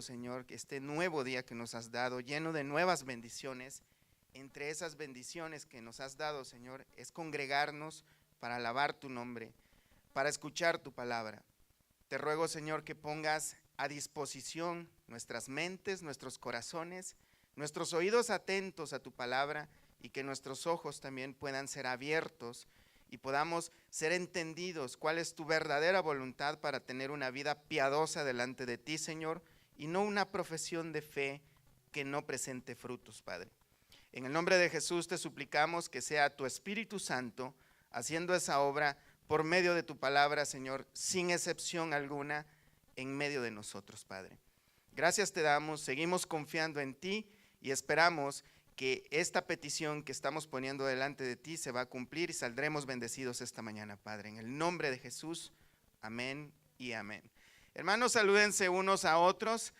anhelo, Señor, que este nuevo día que nos has dado, lleno de nuevas bendiciones, entre esas bendiciones que nos has dado, Señor, es congregarnos para alabar tu nombre, para escuchar tu palabra. Te ruego, Señor, que pongas a disposición nuestras mentes, nuestros corazones, nuestros oídos atentos a tu palabra, y que nuestros ojos también puedan ser abiertos y podamos ser entendidos cuál es tu verdadera voluntad para tener una vida piadosa delante de ti, Señor, y no una profesión de fe que no presente frutos, Padre. En el nombre de Jesús te suplicamos que sea tu Espíritu Santo haciendo esa obra por medio de tu palabra, Señor, sin excepción alguna, en medio de nosotros, Padre. Gracias te damos, seguimos confiando en ti y esperamos que esta petición que estamos poniendo delante de ti se va a cumplir y saldremos bendecidos esta mañana, Padre. En el nombre de Jesús, amén y amén. Hermanos, salúdense unos a otros.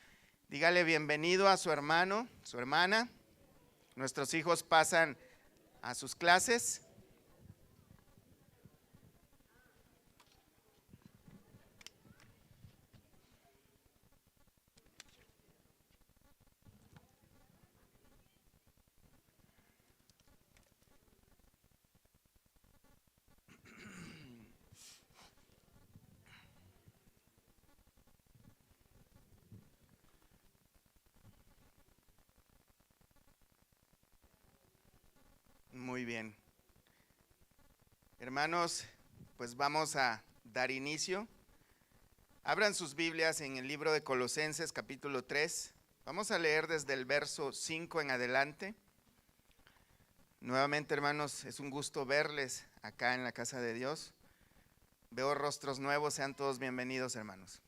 Dígale bienvenido a su hermano, su hermana. Nuestros hijos pasan a sus clases. Muy bien. Hermanos, pues vamos a dar inicio. Abran sus Biblias en el libro de Colosenses capítulo 3. Vamos a leer desde el verso 5 en adelante. Nuevamente, hermanos, es un gusto verles acá en la casa de Dios. Veo rostros nuevos, sean todos bienvenidos, hermanos.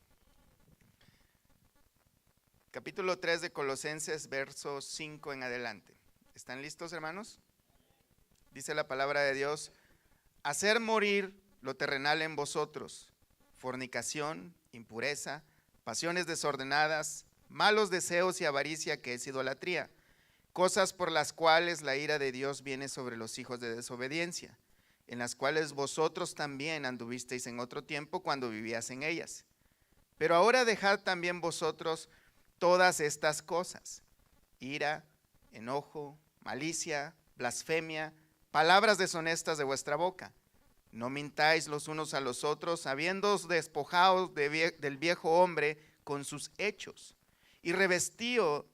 Capítulo 3 de Colosenses, verso 5 en adelante. ¿Están listos, hermanos? Dice la palabra de Dios: hacer morir lo terrenal en vosotros, fornicación, impureza, pasiones desordenadas, malos deseos y avaricia, que es idolatría, cosas por las cuales la ira de Dios viene sobre los hijos de desobediencia, en las cuales vosotros también anduvisteis en otro tiempo cuando vivíais en ellas. Pero ahora dejad también vosotros todas estas cosas: ira, enojo, malicia, blasfemia, palabras deshonestas de vuestra boca. No mintáis los unos a los otros, habiéndoos despojado del viejo hombre con sus hechos, y revestido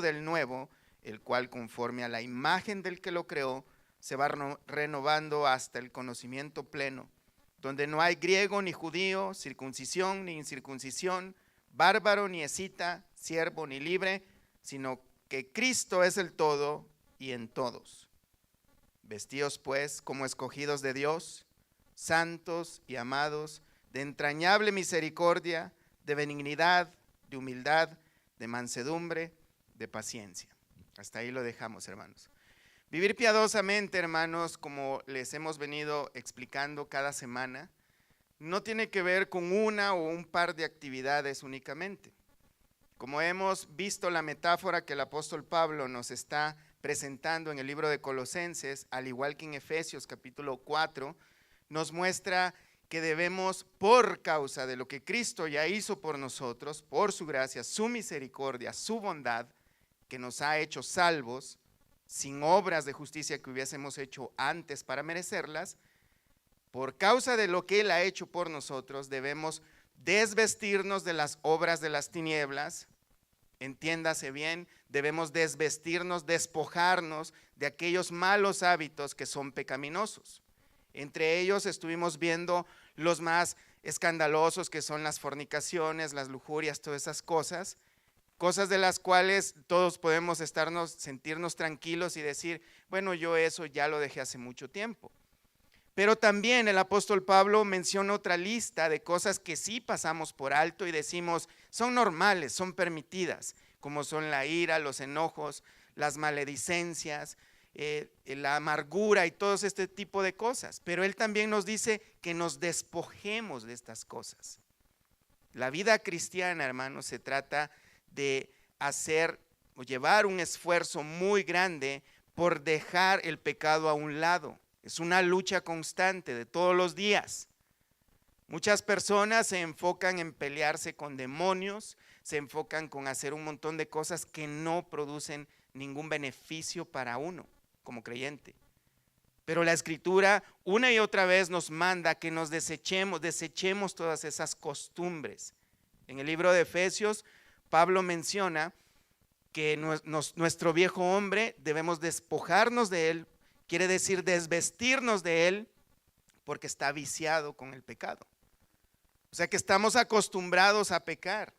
del nuevo, el cual conforme a la imagen del que lo creó, se va renovando hasta el conocimiento pleno, donde no hay griego ni judío, circuncisión ni incircuncisión, bárbaro ni escita, siervo ni libre, sino que Cristo es el todo y en todos. Vestíos pues como escogidos de Dios, santos y amados, de entrañable misericordia, de benignidad, de humildad, de mansedumbre, de paciencia. Hasta ahí lo dejamos, hermanos. Vivir piadosamente, hermanos, como les hemos venido explicando cada semana, no tiene que ver con una o un par de actividades únicamente. Como hemos visto la metáfora que el apóstol Pablo nos está presentando en el libro de Colosenses, al igual que en Efesios capítulo 4, nos muestra que debemos, por causa de lo que Cristo ya hizo por nosotros, por su gracia, su misericordia, su bondad, que nos ha hecho salvos, sin obras de justicia que hubiésemos hecho antes para merecerlas, por causa de lo que Él ha hecho por nosotros, debemos desvestirnos de las obras de las tinieblas. Entiéndase bien, debemos desvestirnos, despojarnos de aquellos malos hábitos que son pecaminosos. Entre ellos estuvimos viendo los más escandalosos, que son las fornicaciones, las lujurias, todas esas cosas de las cuales todos podemos sentirnos tranquilos y decir, bueno, yo eso ya lo dejé hace mucho tiempo. Pero también el apóstol Pablo menciona otra lista de cosas que sí pasamos por alto y decimos son normales, son permitidas, como son la ira, los enojos, las maledicencias, la amargura y todo este tipo de cosas. Pero él también nos dice que nos despojemos de estas cosas. La vida cristiana, hermanos, se trata de hacer o llevar un esfuerzo muy grande por dejar el pecado a un lado. Es una lucha constante de todos los días. Muchas personas se enfocan en pelearse con demonios, se enfocan con hacer un montón de cosas que no producen ningún beneficio para uno como creyente. Pero la Escritura una y otra vez nos manda que nos desechemos todas esas costumbres. En el libro de Efesios, Pablo menciona que nuestro viejo hombre debemos despojarnos de él, quiere decir desvestirnos de él, porque está viciado con el pecado. O sea que estamos acostumbrados a pecar,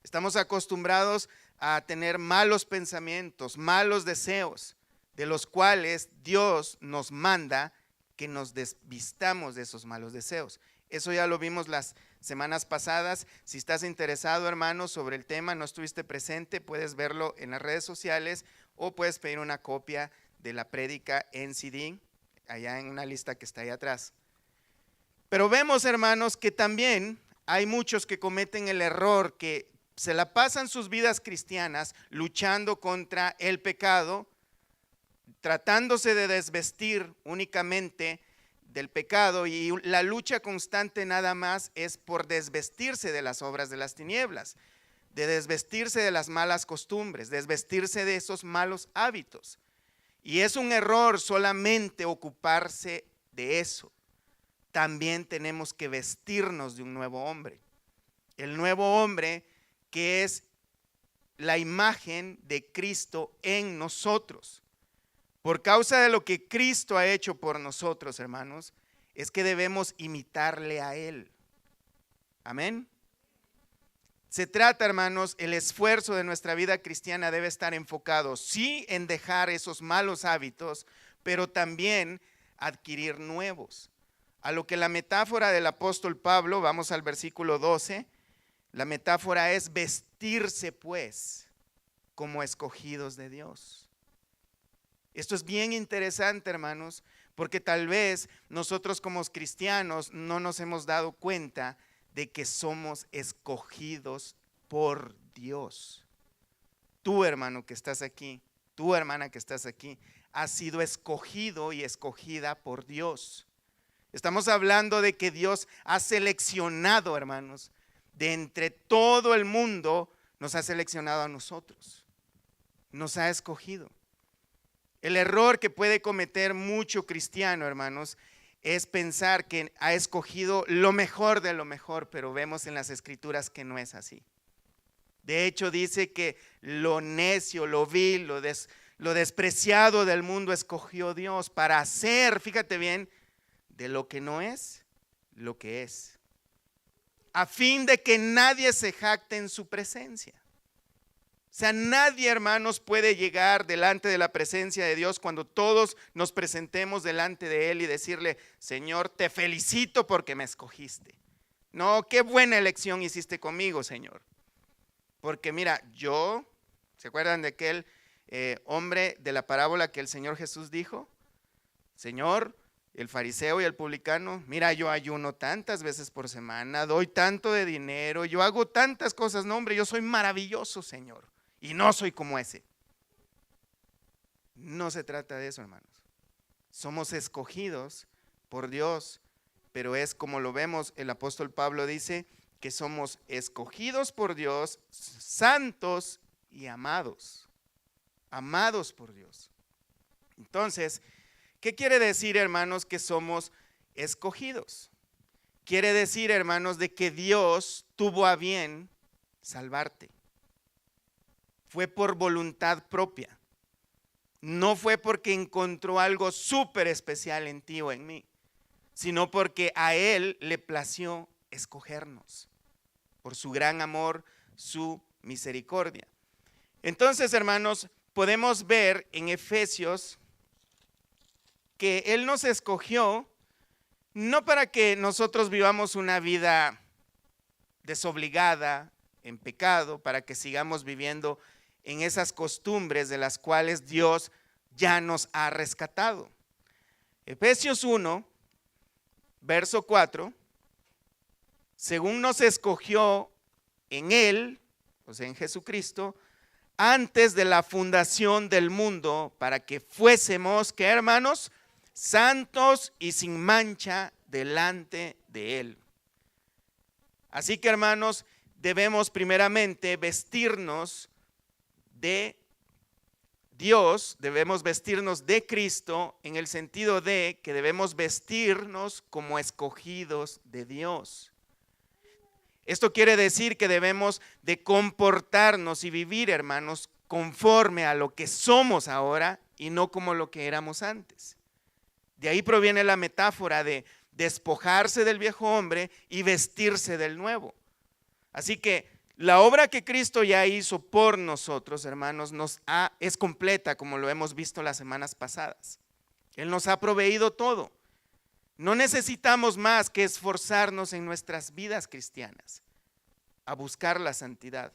estamos acostumbrados a tener malos pensamientos, malos deseos, de los cuales Dios nos manda que nos desvistamos de esos malos deseos. Eso ya lo vimos las semanas pasadas. Si estás interesado, hermano, sobre el tema, no estuviste presente, puedes verlo en las redes sociales o puedes pedir una copia de la prédica en CD, allá en una lista que está ahí atrás. Pero vemos, hermanos, que también hay muchos que cometen el error, que se la pasan sus vidas cristianas luchando contra el pecado, tratándose de desvestir únicamente del pecado, y la lucha constante nada más es por desvestirse de las obras de las tinieblas, de desvestirse de las malas costumbres, desvestirse de esos malos hábitos. Y es un error solamente ocuparse de eso. También tenemos que vestirnos de un nuevo hombre. El nuevo hombre que es la imagen de Cristo en nosotros. Por causa de lo que Cristo ha hecho por nosotros, hermanos, es que debemos imitarle a Él. Amén. Se trata, hermanos, el esfuerzo de nuestra vida cristiana debe estar enfocado, sí, en dejar esos malos hábitos, pero también adquirir nuevos. A lo que la metáfora del apóstol Pablo, vamos al versículo 12, la metáfora es vestirse pues como escogidos de Dios. Esto es bien interesante, hermanos, porque tal vez nosotros como cristianos no nos hemos dado cuenta de que somos escogidos por Dios. Tú, hermano que estás aquí, tú, hermana que estás aquí, has sido escogido y escogida por Dios. Estamos hablando de que Dios ha seleccionado, hermanos, de entre todo el mundo, nos ha seleccionado a nosotros, nos ha escogido. El error que puede cometer mucho cristiano, hermanos, es pensar que ha escogido lo mejor de lo mejor, pero vemos en las Escrituras que no es así. De hecho, dice que lo necio, lo vil, lo despreciado del mundo escogió Dios para hacer, fíjate bien, de lo que no es, lo que es, a fin de que nadie se jacte en su presencia. O sea, nadie, hermanos, puede llegar delante de la presencia de Dios cuando todos nos presentemos delante de Él y decirle: Señor, te felicito porque me escogiste. No, qué buena elección hiciste conmigo, Señor. Porque mira, ¿se acuerdan de aquel hombre de la parábola que el Señor Jesús dijo? Señor, el fariseo y el publicano, mira, yo ayuno tantas veces por semana, doy tanto de dinero, yo hago tantas cosas. No, hombre, yo soy maravilloso, Señor. Y no soy como ese. No se trata de eso, hermanos. Somos escogidos por Dios, pero es como lo vemos, el apóstol Pablo dice que somos escogidos por Dios, santos y amados. Amados por Dios. Entonces, ¿qué quiere decir, hermanos, que somos escogidos? Quiere decir, hermanos, de que Dios tuvo a bien salvarte. Fue por voluntad propia. No fue porque encontró algo súper especial en ti o en mí, sino porque a Él le plació escogernos por su gran amor, su misericordia. Entonces, hermanos, podemos ver en Efesios que Él nos escogió no para que nosotros vivamos una vida desobligada, en pecado, para que sigamos viviendo en esas costumbres de las cuales Dios ya nos ha rescatado. Efesios 1, verso 4, según nos escogió en Él, o sea, en Jesucristo, antes de la fundación del mundo, para que fuésemos, ¿qué, hermanos? Santos y sin mancha delante de Él. Así que, hermanos, debemos primeramente vestirnos de Dios, debemos vestirnos de Cristo en el sentido de que debemos vestirnos como escogidos de Dios. Esto quiere decir que debemos de comportarnos y vivir, hermanos, conforme a lo que somos ahora y no como lo que éramos antes. De ahí proviene la metáfora de despojarse del viejo hombre y vestirse del nuevo. Así que la obra que Cristo ya hizo por nosotros, hermanos, es completa, como lo hemos visto las semanas pasadas. Él nos ha proveído todo. No necesitamos más que esforzarnos en nuestras vidas cristianas a buscar la santidad,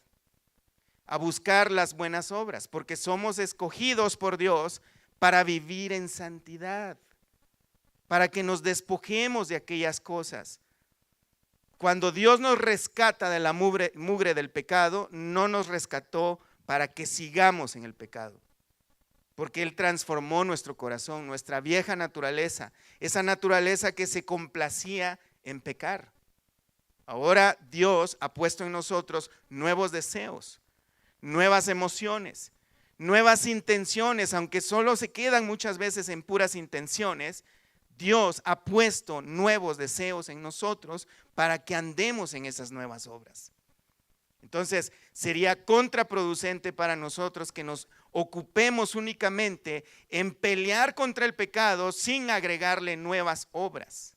a buscar las buenas obras, porque somos escogidos por Dios para vivir en santidad, para que nos despojemos de aquellas cosas. Cuando Dios nos rescata de la mugre del pecado, no nos rescató para que sigamos en el pecado, porque Él transformó nuestro corazón, nuestra vieja naturaleza, esa naturaleza que se complacía en pecar. Ahora Dios ha puesto en nosotros nuevos deseos, nuevas emociones, nuevas intenciones, aunque solo se quedan muchas veces en puras intenciones. Dios ha puesto nuevos deseos en nosotros para que andemos en esas nuevas obras. Entonces, sería contraproducente para nosotros que nos ocupemos únicamente en pelear contra el pecado sin agregarle nuevas obras.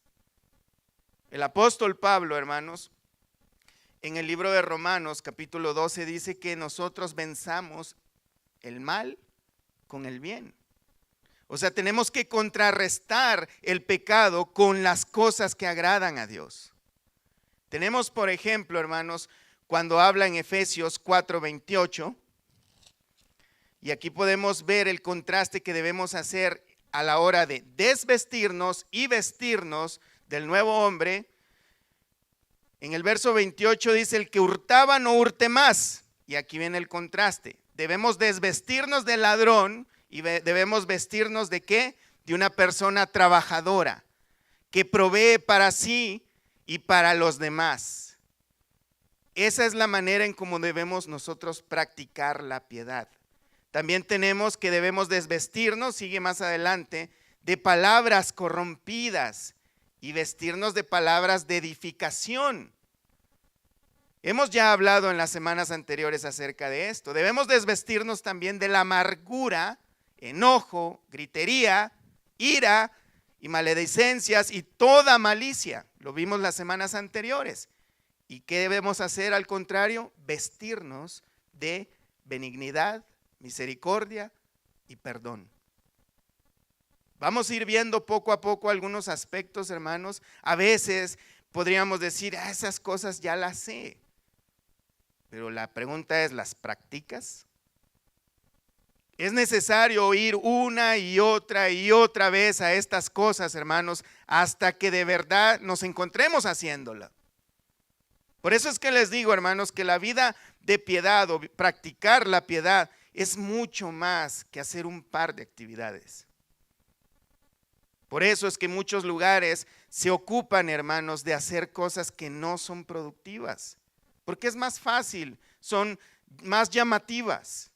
El apóstol Pablo, hermanos, en el libro de Romanos, capítulo 12, dice que nosotros venzamos el mal con el bien. O sea, tenemos que contrarrestar el pecado con las cosas que agradan a Dios. Tenemos, por ejemplo, hermanos, cuando habla en Efesios 4:28, y aquí podemos ver el contraste que debemos hacer a la hora de desvestirnos y vestirnos del nuevo hombre. En el verso 28 dice: el que hurtaba no hurte más. Y aquí viene el contraste. Debemos desvestirnos del ladrón y debemos vestirnos ¿de qué? De una persona trabajadora que provee para sí y para los demás. Esa es la manera en cómo debemos nosotros practicar la piedad. También tenemos que debemos desvestirnos, sigue más adelante, de palabras corrompidas y vestirnos de palabras de edificación. Hemos ya hablado en las semanas anteriores acerca de esto. Debemos desvestirnos también de la amargura, enojo, gritería, ira y maledicencias y toda malicia. Lo vimos las semanas anteriores. ¿Y qué debemos hacer al contrario? Vestirnos de benignidad, misericordia y perdón. Vamos a ir viendo poco a poco algunos aspectos, hermanos. A veces podríamos decir, esas cosas ya las sé. Pero la pregunta es, ¿las practicas? Es necesario oír una y otra vez a estas cosas, hermanos, hasta que de verdad nos encontremos haciéndola. Por eso es que les digo, hermanos, que la vida de piedad o practicar la piedad es mucho más que hacer un par de actividades. Por eso es que en muchos lugares se ocupan, hermanos, de hacer cosas que no son productivas, porque es más fácil, son más llamativas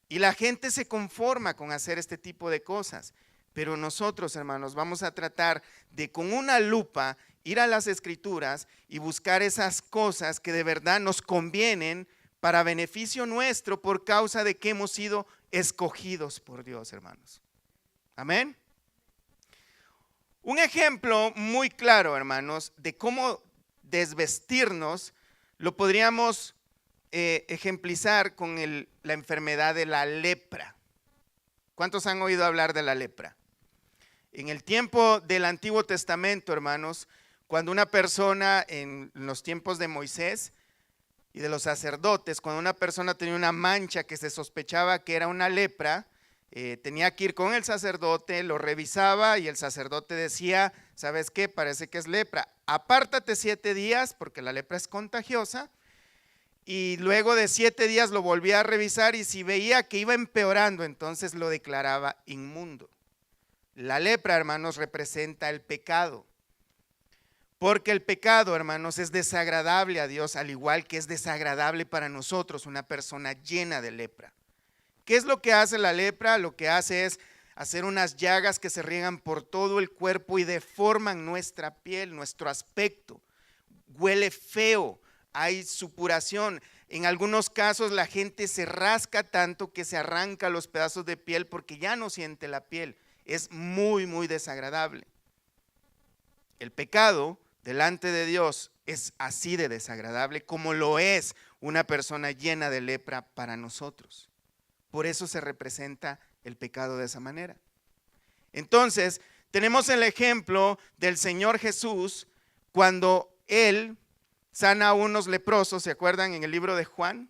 y la gente se conforma con hacer este tipo de cosas. Pero nosotros, hermanos, vamos a tratar de con una lupa ir a las Escrituras y buscar esas cosas que de verdad nos convienen para beneficio nuestro por causa de que hemos sido escogidos por Dios, hermanos. Amén. Un ejemplo muy claro, hermanos, de cómo desvestirnos lo podríamos ejemplizar con la enfermedad de la lepra. ¿Cuántos han oído hablar de la lepra? En el tiempo del Antiguo Testamento, hermanos, cuando una persona, en los tiempos de Moisés y de los sacerdotes, cuando una persona tenía una mancha que se sospechaba que era una lepra, tenía que ir con el sacerdote, lo revisaba y el sacerdote decía, ¿sabes qué? Parece que es lepra. Apártate 7 días porque la lepra es contagiosa. Y luego de 7 días lo volvía a revisar y si veía que iba empeorando, entonces lo declaraba inmundo. La lepra, hermanos, representa el pecado. Porque el pecado, hermanos, es desagradable a Dios, al igual que es desagradable para nosotros una persona llena de lepra. ¿Qué es lo que hace la lepra? Lo que hace es hacer unas llagas que se riegan por todo el cuerpo y deforman nuestra piel, nuestro aspecto. Huele feo, hay supuración. En algunos casos la gente se rasca tanto que se arranca los pedazos de piel porque ya no siente la piel. Es muy, muy desagradable. El pecado delante de Dios es así de desagradable como lo es una persona llena de lepra para nosotros. Por eso se representa el pecado de esa manera. Entonces, tenemos el ejemplo del Señor Jesús cuando Él sana a unos leprosos, ¿se acuerdan en el libro de Juan?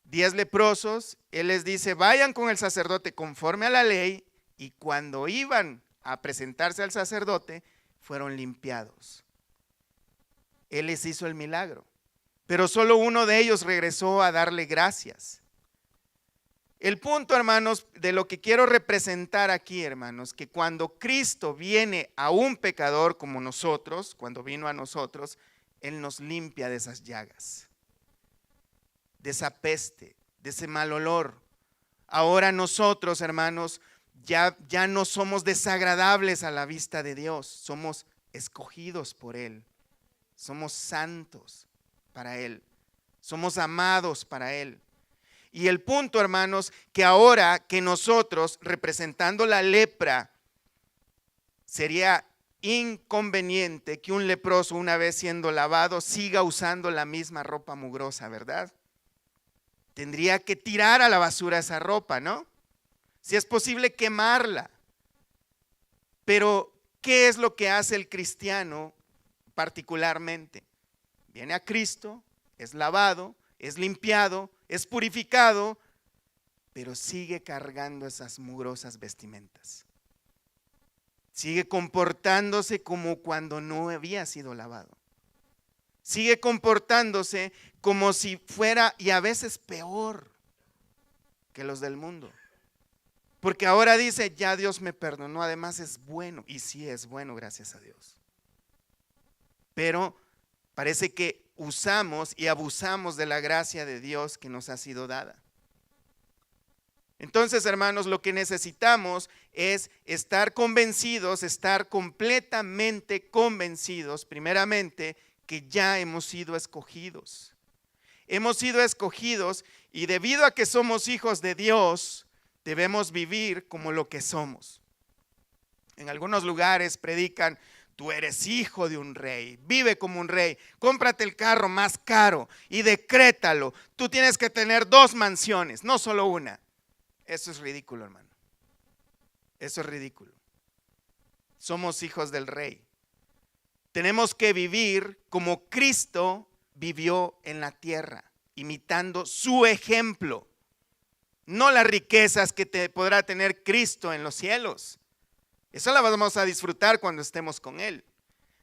10 leprosos, Él les dice, vayan con el sacerdote conforme a la ley, y cuando iban a presentarse al sacerdote, fueron limpiados. Él les hizo el milagro, pero solo uno de ellos regresó a darle gracias. El punto, hermanos, de lo que quiero representar aquí, hermanos, que cuando Cristo viene a un pecador como nosotros, cuando vino a nosotros, Él nos limpia de esas llagas, de esa peste, de ese mal olor. Ahora nosotros, hermanos, ya no somos desagradables a la vista de Dios, somos escogidos por Él, somos santos para Él, somos amados para Él. Y el punto, hermanos, que ahora que nosotros, representando la lepra, sería inconveniente que un leproso, una vez siendo lavado, siga usando la misma ropa mugrosa, ¿verdad? Tendría que tirar a la basura esa ropa, ¿no? Si es posible, quemarla. Pero, ¿qué es lo que hace el cristiano particularmente? Viene a Cristo, es lavado, es limpiado, es purificado, pero sigue cargando esas mugrosas vestimentas. Sigue comportándose como cuando no había sido lavado. Sigue comportándose como si fuera, y a veces peor que los del mundo. Porque ahora dice, ya Dios me perdonó, además es bueno. Y sí es bueno, gracias a Dios. Pero parece que usamos y abusamos de la gracia de Dios que nos ha sido dada. Entonces, hermanos, lo que necesitamos es estar convencidos, estar completamente convencidos, primeramente, que ya hemos sido escogidos. Hemos sido escogidos y debido a que somos hijos de Dios, debemos vivir como lo que somos. En algunos lugares predican, tú eres hijo de un rey, vive como un rey, cómprate el carro más caro y decrétalo. Tú tienes que tener 2 mansiones, no solo una. Eso es ridículo, hermano. Eso es ridículo. Somos hijos del rey. Tenemos que vivir como Cristo vivió en la tierra, imitando su ejemplo. No las riquezas que podrá tener Cristo en los cielos. Eso la vamos a disfrutar cuando estemos con Él.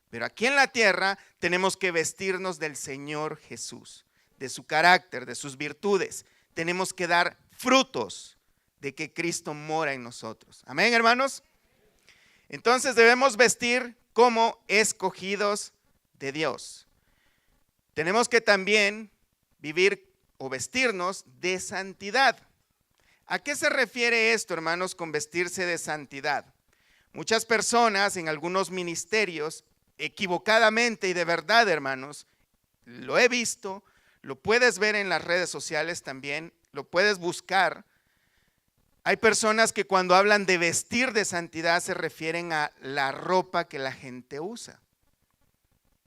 Pero aquí en la tierra tenemos que vestirnos del Señor Jesús, de su carácter, de sus virtudes. Tenemos que dar frutos de que Cristo mora en nosotros. Amén, hermanos. Entonces debemos vestir como escogidos de Dios. Tenemos que también vivir o vestirnos de santidad. ¿A qué se refiere esto, hermanos, con vestirse de santidad? Muchas personas en algunos ministerios, equivocadamente y de verdad, hermanos, lo he visto, lo puedes ver en las redes sociales también, lo puedes buscar. Hay personas que cuando hablan de vestir de santidad se refieren a la ropa que la gente usa.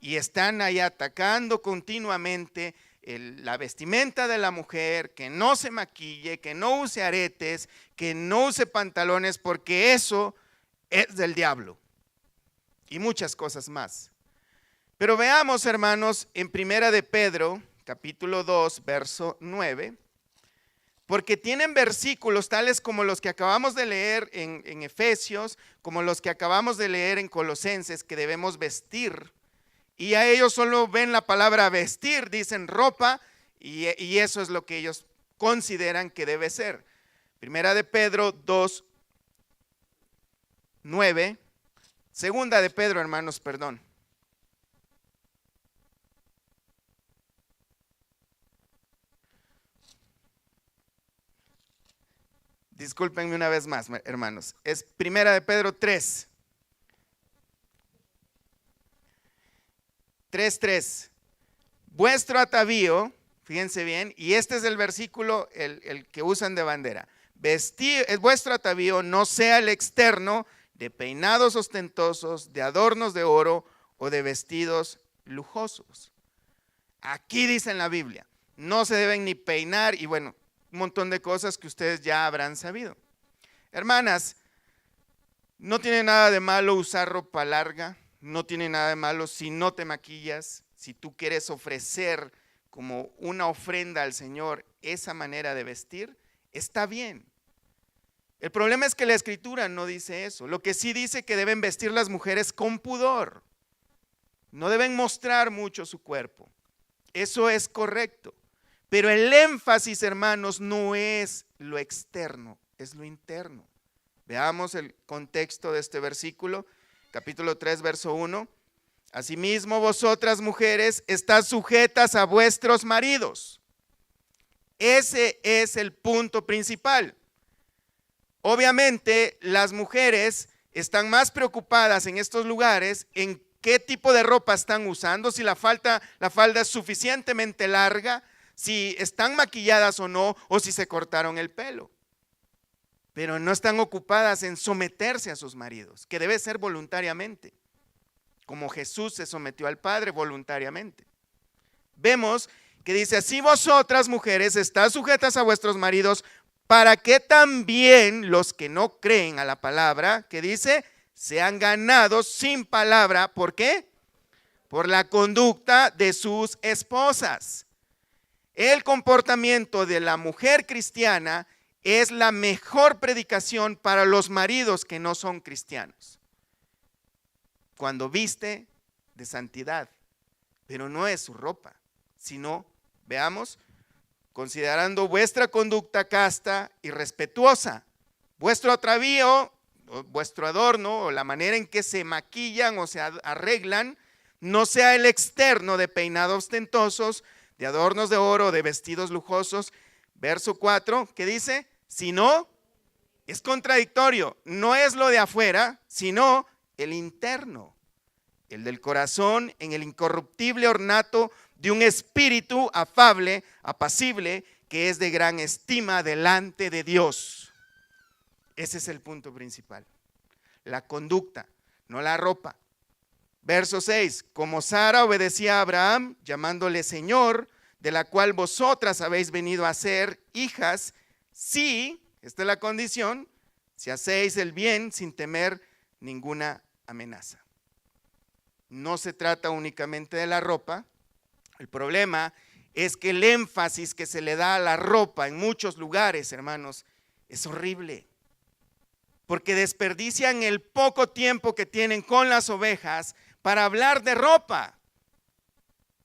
Y están ahí atacando continuamente la vestimenta de la mujer, que no se maquille, que no use aretes, que no use pantalones, porque eso es del diablo. Y muchas cosas más. Pero veamos, hermanos, en Primera de Pedro, capítulo 2, verso 9. Porque tienen versículos tales como los que acabamos de leer en Efesios, como los que acabamos de leer en Colosenses, que debemos vestir. Y a ellos solo ven la palabra vestir, dicen ropa, y eso es lo que ellos consideran que debe ser. Primera de Pedro 2, 9. Segunda de Pedro, hermanos, perdón. Discúlpenme una vez más, hermanos. Es Primera de Pedro 3. 3:3. Vuestro atavío, fíjense bien, y este es el versículo, el que usan de bandera. Vuestro atavío no sea el externo de peinados ostentosos, de adornos de oro o de vestidos lujosos. Aquí dice en la Biblia, no se deben ni peinar y bueno, un montón de cosas que ustedes ya habrán sabido. Hermanas, no tiene nada de malo usar ropa larga, no tiene nada de malo si no te maquillas, si tú quieres ofrecer como una ofrenda al Señor esa manera de vestir, está bien. El problema es que la Escritura no dice eso. Lo que sí dice que deben vestir las mujeres con pudor. No deben mostrar mucho su cuerpo. Eso es correcto. Pero el énfasis, hermanos, no es lo externo, es lo interno. Veamos el contexto de este versículo, capítulo 3, verso 1. Asimismo, vosotras mujeres, estad sujetas a vuestros maridos. Ese es el punto principal. Obviamente, las mujeres están más preocupadas en estos lugares en qué tipo de ropa están usando, si la falda es suficientemente larga, si están maquilladas o no, o si se cortaron el pelo. Pero no están ocupadas en someterse a sus maridos, que debe ser voluntariamente, como Jesús se sometió al Padre voluntariamente. Vemos que dice, así vosotras mujeres estad sujetas a vuestros maridos, para que también los que no creen a la palabra, que dice, sean ganados sin palabra. ¿Por qué? Por la conducta de sus esposas. El comportamiento de la mujer cristiana es la mejor predicación para los maridos que no son cristianos. Cuando viste de santidad, pero no es su ropa, sino, veamos, considerando vuestra conducta casta y respetuosa, vuestro atavío, vuestro adorno o la manera en que se maquillan o se arreglan, no sea el externo de peinados ostentosos, de adornos de oro, de vestidos lujosos. Verso 4, ¿qué dice? Sino, es contradictorio, no es lo de afuera, sino el interno, el del corazón, en el incorruptible ornato de un espíritu afable, apacible, que es de gran estima delante de Dios. Ese es el punto principal. La conducta, no la ropa. Verso 6, como Sara obedecía a Abraham, llamándole Señor, de la cual vosotras habéis venido a ser hijas, si, esta es la condición, si hacéis el bien sin temer ninguna amenaza. No se trata únicamente de la ropa. El problema es que el énfasis que se le da a la ropa en muchos lugares, hermanos, es horrible. Porque desperdician el poco tiempo que tienen con las ovejas para hablar de ropa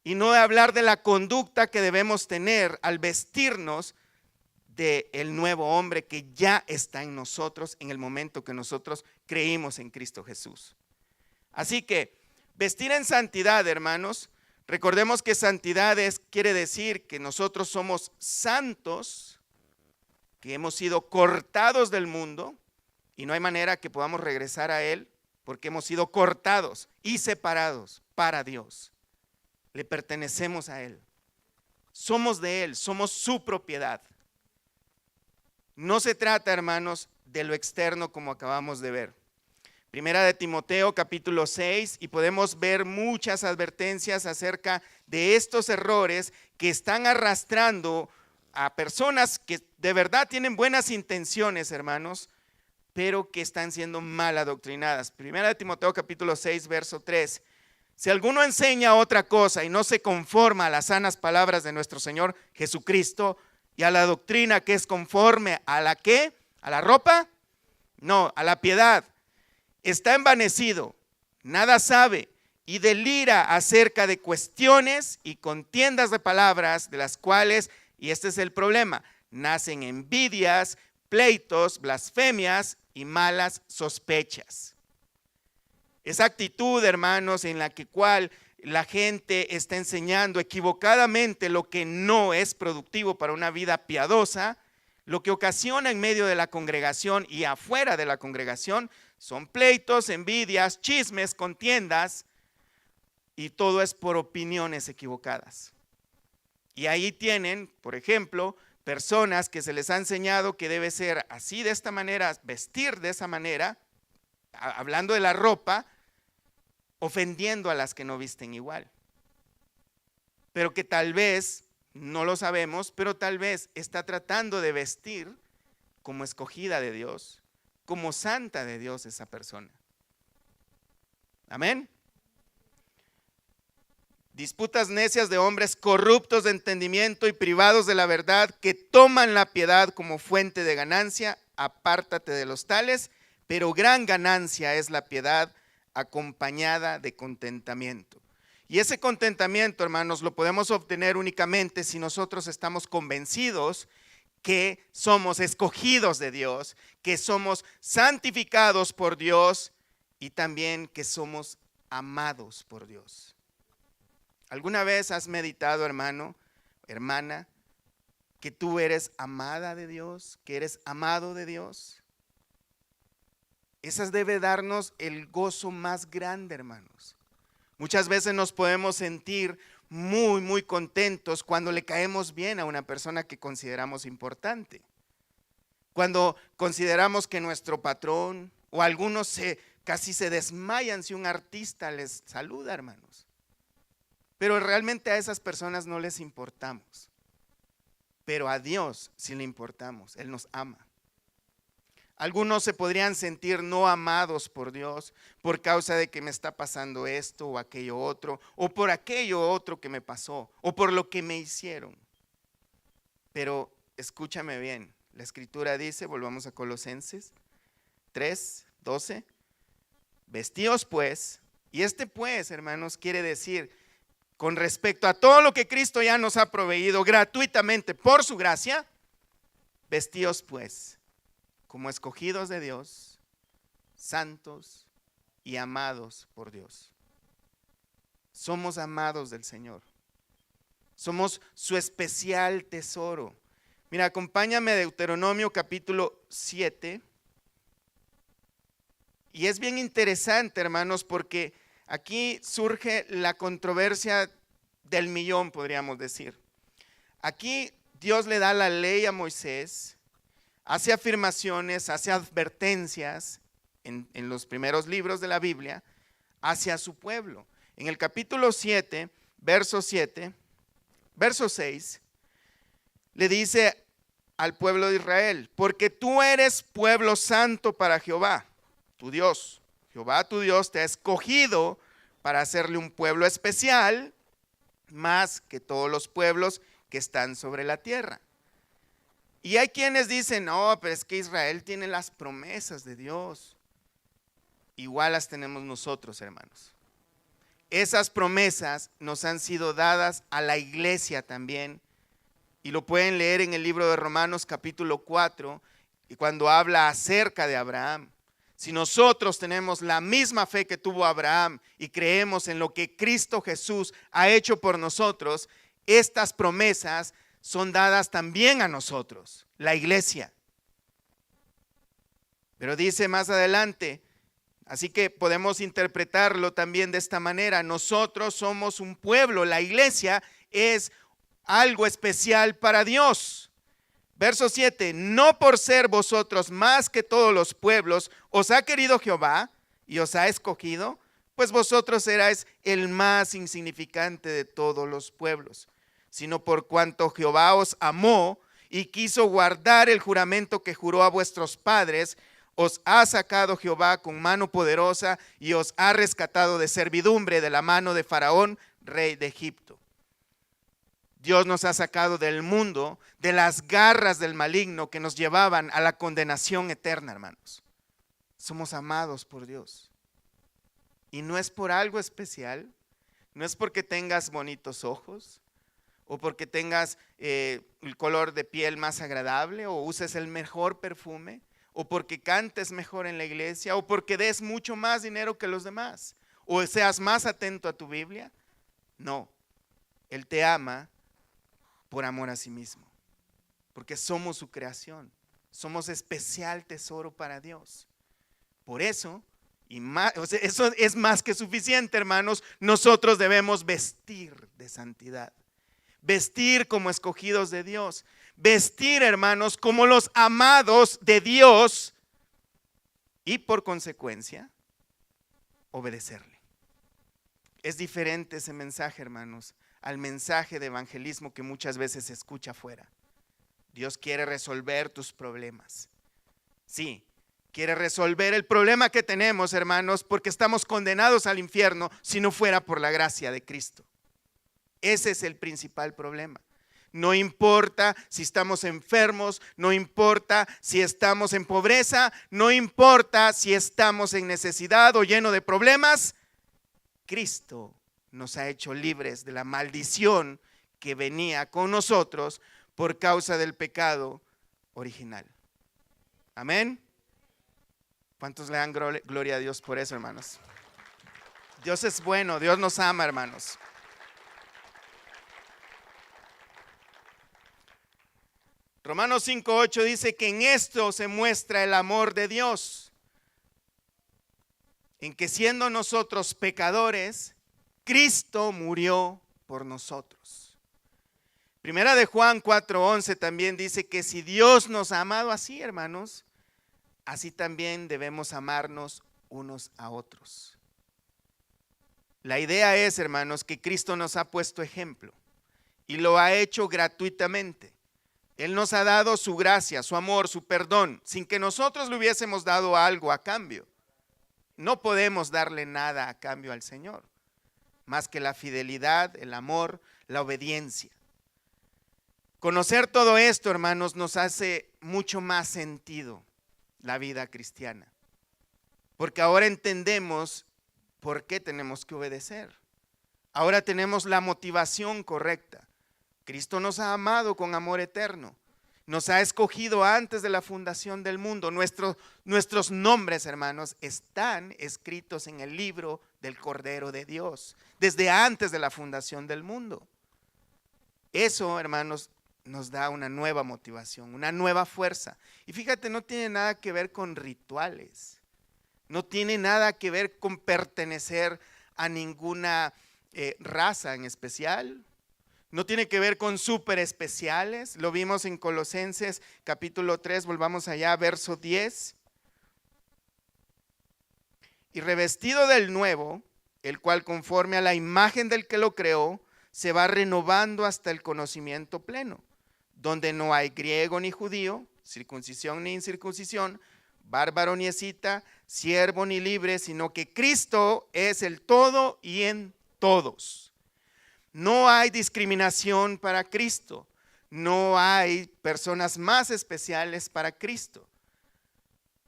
y no de hablar de la conducta que debemos tener al vestirnos del nuevo hombre que ya está en nosotros en el momento que nosotros creímos en Cristo Jesús. Así que vestir en santidad, hermanos, recordemos que santidad quiere decir que nosotros somos santos, que hemos sido cortados del mundo y no hay manera que podamos regresar a Él porque hemos sido cortados y separados para Dios. Le pertenecemos a Él. Somos de Él, somos su propiedad. No se trata, hermanos, de lo externo como acabamos de ver. Primera de Timoteo capítulo 6 y podemos ver muchas advertencias acerca de estos errores que están arrastrando a personas que de verdad tienen buenas intenciones, hermanos, pero que están siendo mal adoctrinadas. Primera de Timoteo capítulo 6 verso 3. Si alguno enseña otra cosa y no se conforma a las sanas palabras de nuestro Señor Jesucristo y a la doctrina que es conforme a la ¿qué? ¿A la ropa? No, a la piedad. Está envanecido, nada sabe y delira acerca de cuestiones y contiendas de palabras de las cuales, y este es el problema, nacen envidias, pleitos, blasfemias y malas sospechas. Esa actitud, hermanos, en la cual la gente está enseñando equivocadamente lo que no es productivo para una vida piadosa, Lo que ocasiona en medio de la congregación y afuera de la congregación son pleitos, envidias, chismes, contiendas, y todo es por opiniones equivocadas. Y ahí tienen, por ejemplo, personas que se les ha enseñado que debe ser así, de esta manera, vestir de esa manera, hablando de la ropa, ofendiendo a las que no visten igual. Pero que tal vez, no lo sabemos, pero tal vez está tratando de vestir como escogida de Dios, como santa de Dios esa persona. Amén. Disputas necias de hombres corruptos de entendimiento y privados de la verdad, que toman la piedad como fuente de ganancia. Apártate de los tales, pero gran ganancia es la piedad acompañada de contentamiento. Y ese contentamiento, hermanos, lo podemos obtener únicamente si nosotros estamos convencidos que somos escogidos de Dios, que somos santificados por Dios y también que somos amados por Dios. ¿Alguna vez has meditado, hermano, hermana, que tú eres amada de Dios, que eres amado de Dios? Esa debe darnos el gozo más grande, hermanos. Muchas veces nos podemos sentir muy contentos cuando le caemos bien a una persona que consideramos importante. Cuando consideramos que nuestro patrón o algunos casi se desmayan si un artista les saluda, hermanos. Pero realmente a esas personas no les importamos. Pero a Dios sí le importamos, Él nos ama. Algunos se podrían sentir no amados por Dios por causa de que me está pasando esto o aquello otro, o por aquello otro que me pasó, o por lo que me hicieron. Pero escúchame bien, la Escritura dice, volvamos a Colosenses 3:12, vestíos pues, y este pues, hermanos, quiere decir, con respecto a todo lo que Cristo ya nos ha proveído gratuitamente por su gracia, vestíos pues, como escogidos de Dios, santos y amados por Dios. Somos amados del Señor. Somos su especial tesoro. Mira, acompáñame a Deuteronomio capítulo 7. Y es bien interesante, hermanos, porque aquí surge la controversia del millón, podríamos decir. Aquí Dios le da la ley a Moisés, hace afirmaciones, hace advertencias en los primeros libros de la Biblia hacia su pueblo. En el capítulo 7, verso 6, le dice al pueblo de Israel, porque tú eres pueblo santo para Jehová, tu Dios. Jehová tu Dios te ha escogido para hacerle un pueblo especial, más que todos los pueblos que están sobre la tierra. Y hay quienes dicen, no, pero es que Israel tiene las promesas de Dios. Igual las tenemos nosotros, hermanos. Esas promesas nos han sido dadas a la iglesia también. Y lo pueden leer en el libro de Romanos capítulo 4, y cuando habla acerca de Abraham. Si nosotros tenemos la misma fe que tuvo Abraham y creemos en lo que Cristo Jesús ha hecho por nosotros, estas promesas son dadas también a nosotros, la iglesia. Pero dice más adelante, así que podemos interpretarlo también de esta manera, nosotros somos un pueblo, la iglesia es algo especial para Dios. Verso 7, no por ser vosotros más que todos los pueblos, os ha querido Jehová y os ha escogido, pues vosotros erais el más insignificante de todos los pueblos, sino por cuanto Jehová os amó y quiso guardar el juramento que juró a vuestros padres, os ha sacado Jehová con mano poderosa y os ha rescatado de servidumbre de la mano de Faraón, rey de Egipto. Dios nos ha sacado del mundo, de las garras del maligno que nos llevaban a la condenación eterna, hermanos. Somos amados por Dios. Y no es por algo especial, no es porque tengas bonitos ojos, o porque tengas el color de piel más agradable, o uses el mejor perfume, o porque cantes mejor en la iglesia, o porque des mucho más dinero que los demás, o seas más atento a tu Biblia. No, Él te ama por amor a sí mismo. porque somos su creación, somos especial tesoro para Dios. Por eso, y más, o sea, eso es más que suficiente, hermanos, nosotros debemos vestir de santidad, vestir como escogidos de Dios, vestir, hermanos, como los amados de Dios y por consecuencia, obedecerle. Es diferente ese mensaje, hermanos, al mensaje de evangelismo que muchas veces se escucha afuera. Dios quiere resolver tus problemas. Sí, quiere resolver el problema que tenemos, hermanos, porque estamos condenados al infierno si no fuera por la gracia de Cristo. Ese es el principal problema. No importa si estamos enfermos, no importa si estamos en pobreza, no importa si estamos en necesidad o lleno de problemas. Cristo nos ha hecho libres de la maldición que venía con nosotros por causa del pecado original. Amén. ¿Cuántos le dan gloria a Dios por eso, hermanos? Dios es bueno, Dios nos ama, hermanos. Romanos 5:8 dice que en esto se muestra el amor de Dios, en que siendo nosotros pecadores, Cristo murió por nosotros. Primera de Juan 4:11 también dice que si Dios nos ha amado así, hermanos, así también debemos amarnos unos a otros. La idea es, hermanos, que Cristo nos ha puesto ejemplo y lo ha hecho gratuitamente. Él nos ha dado su gracia, su amor, su perdón, sin que nosotros le hubiésemos dado algo a cambio. No podemos darle nada a cambio al Señor, más que la fidelidad, el amor, la obediencia. Conocer todo esto, hermanos, nos hace mucho más sentido la vida cristiana, porque ahora entendemos por qué tenemos que obedecer. Ahora tenemos la motivación correcta. Cristo nos ha amado con amor eterno. Nos ha escogido antes de la fundación del mundo. Nuestros nombres, hermanos, están escritos en el libro del Cordero de Dios, desde antes de la fundación del mundo. Eso, hermanos, nos da una nueva motivación, una nueva fuerza. Y fíjate, no tiene nada que ver con rituales. No tiene nada que ver con pertenecer a ninguna raza en especial. No tiene que ver con súper especiales. Lo vimos en Colosenses capítulo 3, volvamos allá, verso 10. Y revestido del nuevo, el cual conforme a la imagen del que lo creó, se va renovando hasta el conocimiento pleno, donde no hay griego ni judío, circuncisión ni incircuncisión, bárbaro ni escita, siervo ni libre, sino que Cristo es el todo y en todos. No hay discriminación para Cristo, no hay personas más especiales para Cristo.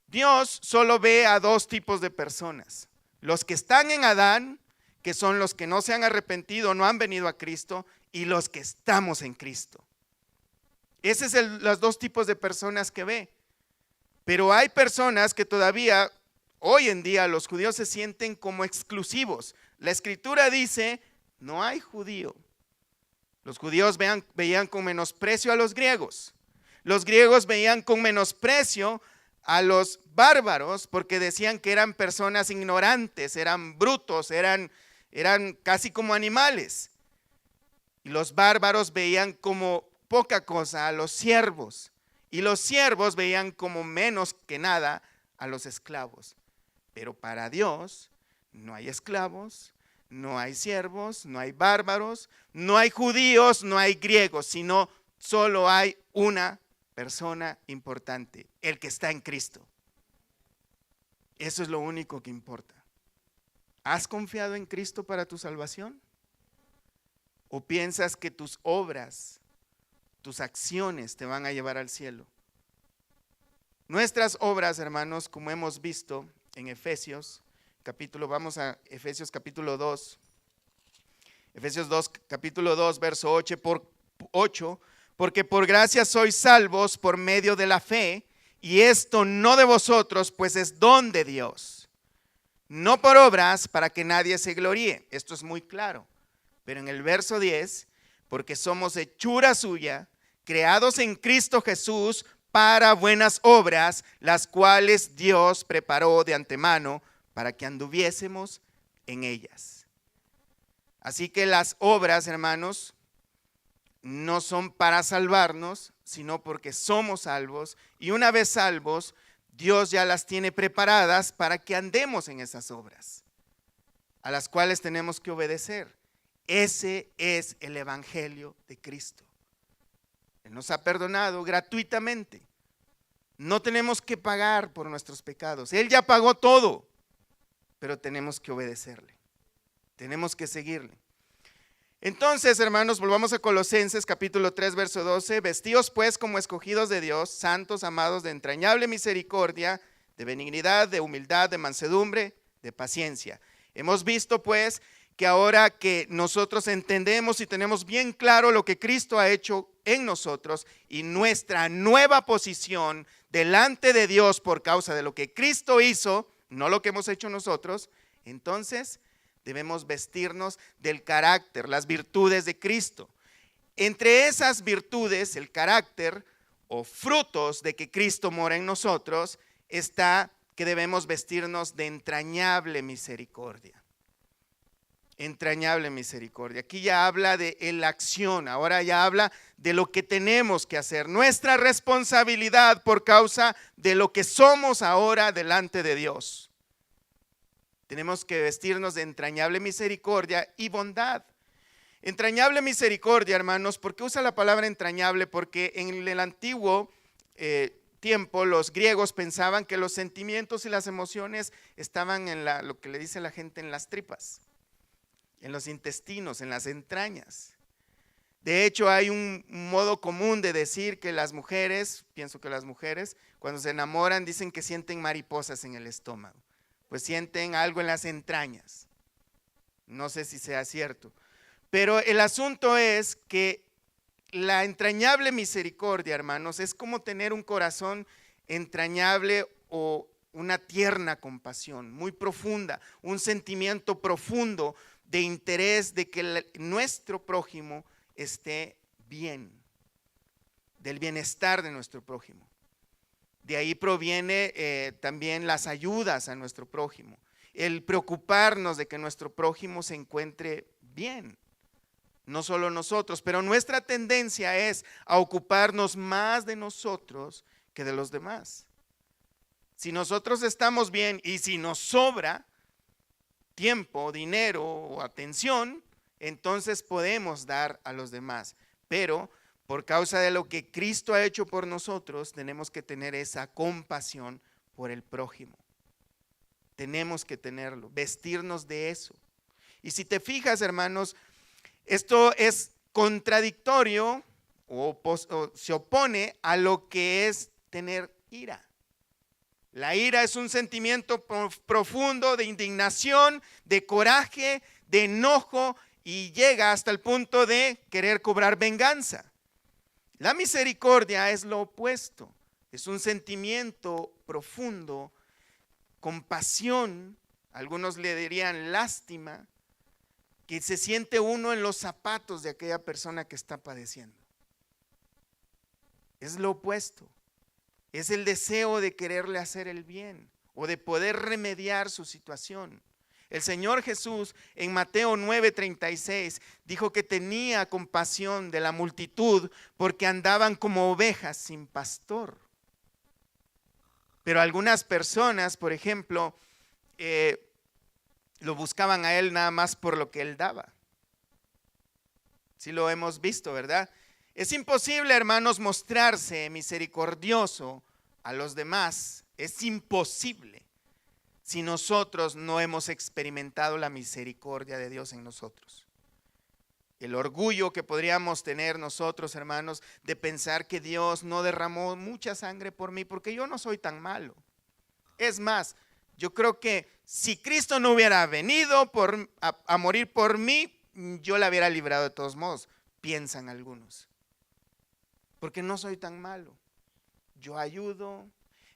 Dios solo ve a dos tipos de personas: los que están en Adán, que son los que no se han arrepentido, no han venido a Cristo, y los que estamos en Cristo. Esos son los dos tipos de personas que ve. Pero hay personas que todavía, hoy en día, los judíos se sienten como exclusivos. La Escritura dice: no hay judío. Los judíos veían con menosprecio a los griegos. Los griegos veían con menosprecio a los bárbaros porque decían que eran personas ignorantes, eran brutos, eran casi como animales. Y los bárbaros veían como poca cosa a los siervos. Y los siervos veían como menos que nada a los esclavos. Pero para Dios no hay esclavos, no hay siervos, no hay bárbaros, no hay judíos, no hay griegos, sino solo hay una persona importante: el que está en Cristo. Eso es lo único que importa. ¿Has confiado en Cristo para tu salvación? ¿O piensas que tus obras, tus acciones te van a llevar al cielo? Nuestras obras, hermanos, como hemos visto en Efesios capítulo, vamos a Efesios capítulo 2. Efesios 2, capítulo 2, verso 8, porque por gracia sois salvos por medio de la fe, y esto no de vosotros, pues es don de Dios, no por obras, para que nadie se gloríe. Esto es muy claro. Pero en el verso 10, porque somos hechura suya, creados en Cristo Jesús para buenas obras, las cuales Dios preparó de antemano para que anduviésemos en ellas. Así que las obras, hermanos, no son para salvarnos, sino porque somos salvos, y una vez salvos, Dios ya las tiene preparadas para que andemos en esas obras, a las cuales tenemos que obedecer. Ese es el evangelio de Cristo. Él nos ha perdonado gratuitamente. No tenemos que pagar por nuestros pecados. Él ya pagó todo, pero tenemos que obedecerle. Tenemos que seguirle. Entonces, hermanos, volvamos a Colosenses capítulo 3, verso 12. Vestíos pues como escogidos de Dios, santos, amados, de entrañable misericordia, de benignidad, de humildad, de mansedumbre, de paciencia. Hemos visto pues que ahora que nosotros entendemos y tenemos bien claro lo que Cristo ha hecho en nosotros y nuestra nueva posición delante de Dios por causa de lo que Cristo hizo, no lo que hemos hecho nosotros, entonces debemos vestirnos del carácter, las virtudes de Cristo. Entre esas virtudes, el carácter o frutos de que Cristo mora en nosotros, está que debemos vestirnos de entrañable misericordia. Entrañable misericordia. Aquí ya habla de la acción, ahora ya habla de lo que tenemos que hacer, nuestra responsabilidad por causa de lo que somos ahora delante de Dios. Tenemos que vestirnos de entrañable misericordia y bondad. Entrañable misericordia, hermanos, ¿por qué usa la palabra entrañable? Porque en el antiguo tiempo los griegos pensaban que los sentimientos y las emociones estaban en lo que le dice la gente, en las tripas, en los intestinos, en las entrañas. De hecho, hay un modo común de decir que las mujeres, pienso que las mujeres, cuando se enamoran dicen que sienten mariposas en el estómago. Pues sienten algo en las entrañas. No sé si sea cierto. Pero el asunto es que la entrañable misericordia, hermanos, es como tener un corazón entrañable o una tierna compasión, muy profunda, un sentimiento profundo de interés de que nuestro prójimo esté bien, del bienestar de nuestro prójimo. De ahí proviene también las ayudas a nuestro prójimo, el preocuparnos de que nuestro prójimo se encuentre bien, no solo nosotros, pero nuestra tendencia es a ocuparnos más de nosotros que de los demás. Si nosotros estamos bien y si nos sobra tiempo, dinero o atención, entonces podemos dar a los demás, pero por causa de lo que Cristo ha hecho por nosotros, tenemos que tener esa compasión por el prójimo. Tenemos que tenerlo, vestirnos de eso. Y si te fijas, hermanos, esto es contradictorio o se opone a lo que es tener ira. La ira es un sentimiento profundo de indignación, de coraje, de enojo y llega hasta el punto de querer cobrar venganza. La misericordia es lo opuesto, es un sentimiento profundo, compasión, algunos le dirían lástima, que se siente uno en los zapatos de aquella persona que está padeciendo. Es lo opuesto, es el deseo de quererle hacer el bien o de poder remediar su situación. El Señor Jesús en Mateo 9:36 dijo que tenía compasión de la multitud porque andaban como ovejas sin pastor. Pero algunas personas, por ejemplo, lo buscaban a Él nada más por lo que Él daba. Sí lo hemos visto, ¿verdad? Es imposible, hermanos, mostrarse misericordioso a los demás. Es imposible si nosotros no hemos experimentado la misericordia de Dios en nosotros. El orgullo que podríamos tener nosotros, hermanos, de pensar que Dios no derramó mucha sangre por mí porque yo no soy tan malo. Es más, yo creo que si Cristo no hubiera venido a morir por mí, yo la hubiera librado de todos modos, piensan algunos. Porque no soy tan malo. Yo ayudo,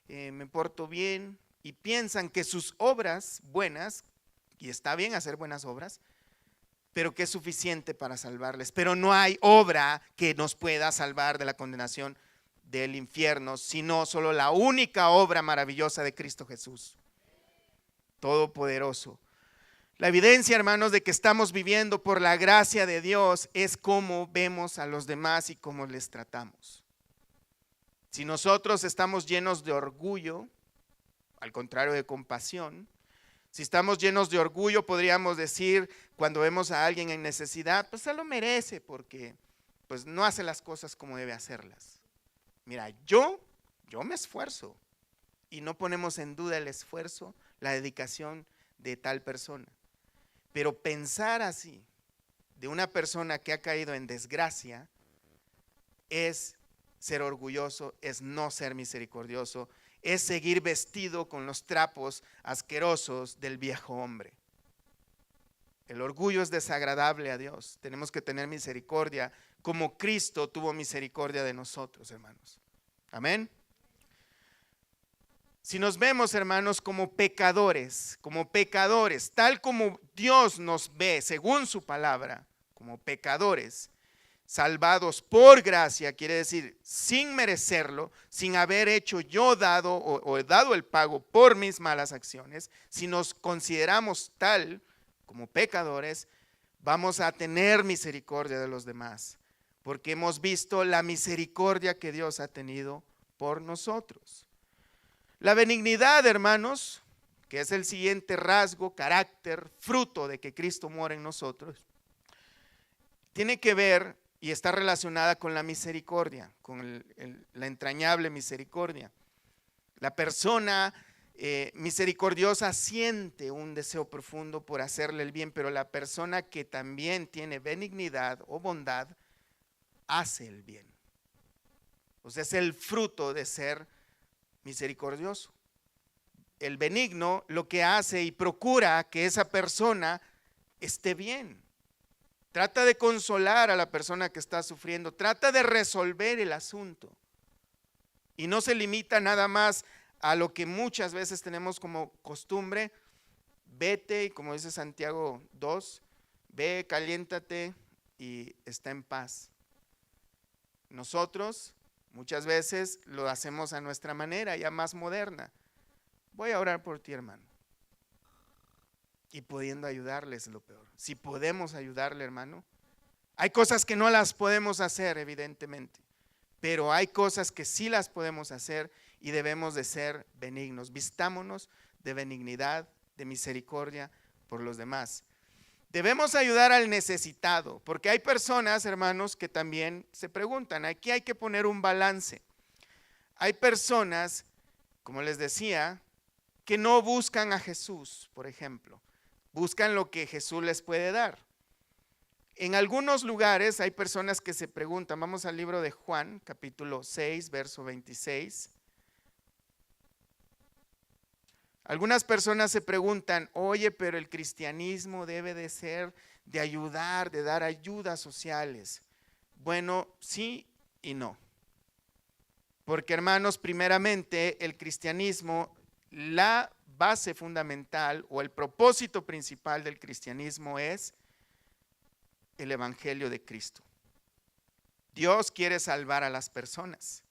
me porto bien y piensan que sus obras buenas, y está bien hacer buenas obras, pero que es suficiente para salvarles. Pero no hay obra que nos pueda salvar de la condenación del infierno, sino solo la única obra maravillosa de Cristo Jesús, todopoderoso. La evidencia, hermanos, de que estamos viviendo por la gracia de Dios es cómo vemos a los demás y cómo les tratamos. Si nosotros estamos llenos de orgullo, al contrario de compasión, si estamos llenos de orgullo, podríamos decir cuando vemos a alguien en necesidad, pues se lo merece porque pues no hace las cosas como debe hacerlas. Mira, yo me esfuerzo y no ponemos en duda el esfuerzo, la dedicación de tal persona. Pero pensar así de una persona que ha caído en desgracia es ser orgulloso, es no ser misericordioso, es seguir vestido con los trapos asquerosos del viejo hombre. El orgullo es desagradable a Dios. Tenemos que tener misericordia como Cristo tuvo misericordia de nosotros, hermanos. Amén. Si nos vemos, hermanos, como pecadores, tal como Dios nos ve, según su palabra, como pecadores, salvados por gracia, quiere decir, sin merecerlo, sin haber hecho yo dado o dado el pago por mis malas acciones, si nos consideramos tal como pecadores, vamos a tener misericordia de los demás, porque hemos visto la misericordia que Dios ha tenido por nosotros. La benignidad, hermanos, que es el siguiente rasgo, carácter, fruto de que Cristo mora en nosotros, tiene que ver y está relacionada con la misericordia, con la entrañable misericordia. La persona misericordiosa siente un deseo profundo por hacerle el bien, pero la persona que también tiene benignidad o bondad hace el bien. O sea, es el fruto de ser misericordioso. El benigno lo que hace y procura que esa persona esté bien. Trata de consolar a la persona que está sufriendo, trata de resolver el asunto. Y no se limita nada más a lo que muchas veces tenemos como costumbre: vete, y como dice Santiago 2, ve, caliéntate y está en paz. Nosotros muchas veces lo hacemos a nuestra manera, ya más moderna. Voy a orar por ti, hermano. Y pudiendo ayudarle es lo peor. Si podemos ayudarle, hermano. Hay cosas que no las podemos hacer, evidentemente, pero hay cosas que sí las podemos hacer y debemos de ser benignos. Vistámonos de benignidad, de misericordia por los demás. Debemos ayudar al necesitado, porque hay personas, hermanos, que también se preguntan. Aquí hay que poner un balance. Hay personas, como les decía, que no buscan a Jesús, por ejemplo. Buscan lo que Jesús les puede dar. En algunos lugares hay personas que se preguntan. Vamos al libro de Juan, capítulo 6, verso 26. Algunas personas se preguntan: oye, pero el cristianismo debe de ser de ayudar, de dar ayudas sociales. Bueno, sí y no. Porque, hermanos, primeramente el cristianismo, la base fundamental o el propósito principal del cristianismo es el evangelio de Cristo. Dios quiere salvar a las personas,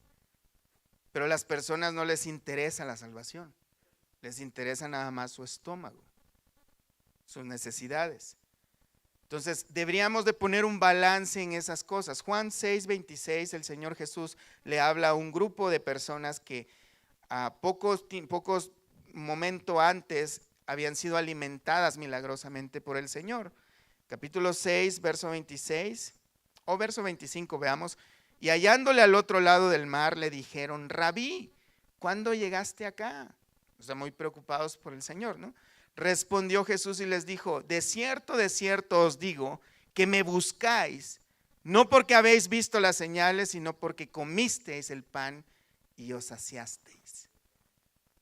pero a las personas no les interesa la salvación. Les interesa nada más su estómago, sus necesidades. Entonces deberíamos de poner un balance en esas cosas. Juan 6:26, el Señor Jesús le habla a un grupo de personas que a pocos momentos antes habían sido alimentadas milagrosamente por el Señor. Capítulo 6, verso 26 o verso 25, veamos. Y hallándole al otro lado del mar le dijeron: Rabí, ¿cuándo llegaste acá? O sea, muy preocupados por el Señor, ¿no? Respondió Jesús y les dijo: de cierto os digo que me buscáis, no porque habéis visto las señales, sino porque comisteis el pan y os saciasteis.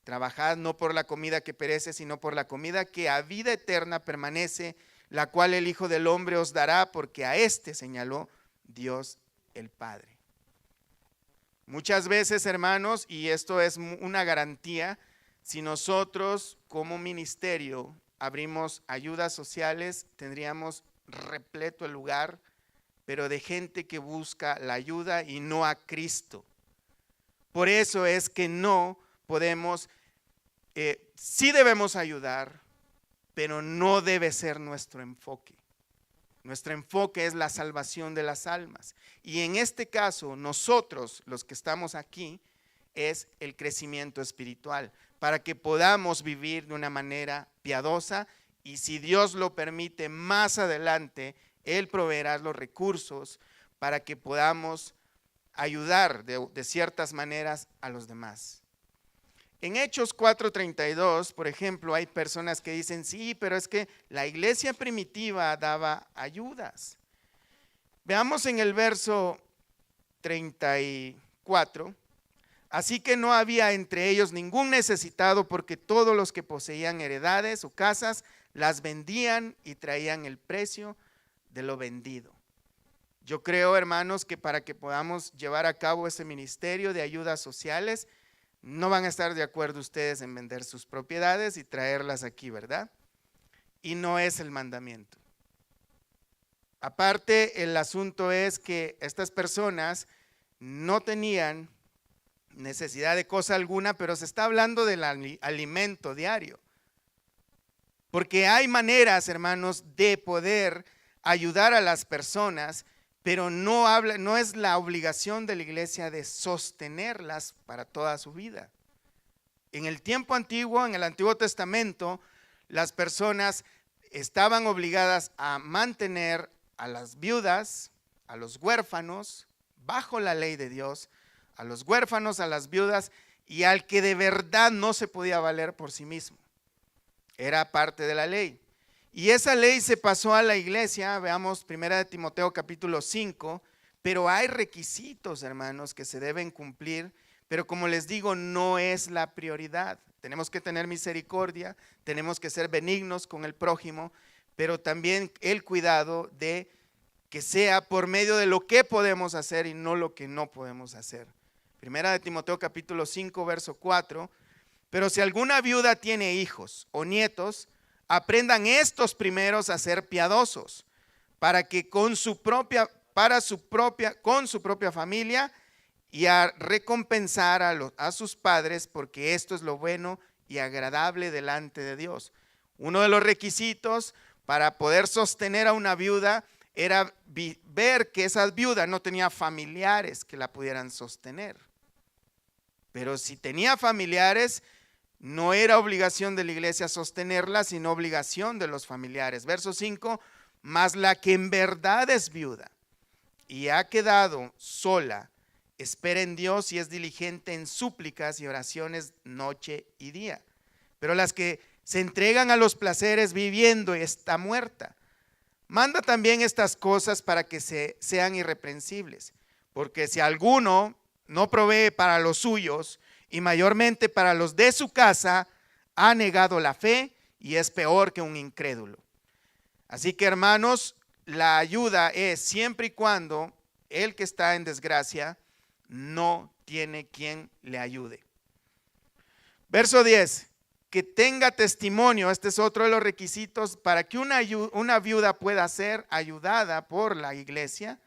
Trabajad no por la comida que perece, sino por la comida que a vida eterna permanece, la cual el Hijo del Hombre os dará, porque a éste señaló Dios el Padre. Muchas veces, hermanos, y esto es una garantía, si nosotros como ministerio abrimos ayudas sociales, tendríamos repleto el lugar, pero de gente que busca la ayuda y no a Cristo. Por eso es que no podemos, sí debemos ayudar, pero no debe ser nuestro enfoque. Nuestro enfoque es la salvación de las almas. Y en este caso, nosotros, los que estamos aquí, es el crecimiento espiritual, para que podamos vivir de una manera piadosa y, si Dios lo permite, más adelante, Él proveerá los recursos para que podamos ayudar de ciertas maneras a los demás. En Hechos 4:32, por ejemplo, hay personas que dicen, sí, pero es que la iglesia primitiva daba ayudas. Veamos en el verso 34. Así que no había entre ellos ningún necesitado, porque todos los que poseían heredades o casas las vendían y traían el precio de lo vendido. Yo creo, hermanos, que para que podamos llevar a cabo ese ministerio de ayudas sociales, no van a estar de acuerdo ustedes en vender sus propiedades y traerlas aquí, ¿verdad? Y no es el mandamiento. Aparte, el asunto es que estas personas no tenían necesidad de cosa alguna, pero se está hablando del alimento diario. Porque hay maneras, hermanos, de poder ayudar a las personas, pero no es la obligación de la iglesia de sostenerlas para toda su vida. En el tiempo antiguo, en el Antiguo Testamento, las personas estaban obligadas a mantener a las viudas, a los huérfanos, bajo la ley de Dios, a los huérfanos, a las viudas y al que de verdad no se podía valer por sí mismo. Era parte de la ley. Y esa ley se pasó a la iglesia, veamos 1 Timoteo capítulo 5, pero hay requisitos, hermanos, que se deben cumplir, pero como les digo, no es la prioridad. Tenemos que tener misericordia, tenemos que ser benignos con el prójimo, pero también el cuidado de que sea por medio de lo que podemos hacer y no lo que no podemos hacer. 1 Timoteo capítulo 5, verso 4, pero si alguna viuda tiene hijos o nietos, aprendan estos primeros a ser piadosos, para que con su propia familia y a recompensar a sus padres, porque esto es lo bueno y agradable delante de Dios. Uno de los requisitos para poder sostener a una viuda era ver que esa viuda no tenía familiares que la pudieran sostener. Pero si tenía familiares, no era obligación de la iglesia sostenerla, sino obligación de los familiares. Verso 5, mas la que en verdad es viuda y ha quedado sola, espera en Dios y es diligente en súplicas y oraciones noche y día. Pero las que se entregan a los placeres viviendo está muerta. Manda también estas cosas para que sean irreprensibles, porque si alguno no provee para los suyos y mayormente para los de su casa, ha negado la fe y es peor que un incrédulo. Así que, hermanos, la ayuda es siempre y cuando el que está en desgracia no tiene quien le ayude. Verso 10, que tenga testimonio. Este es otro de los requisitos para que una viuda pueda ser ayudada por la iglesia,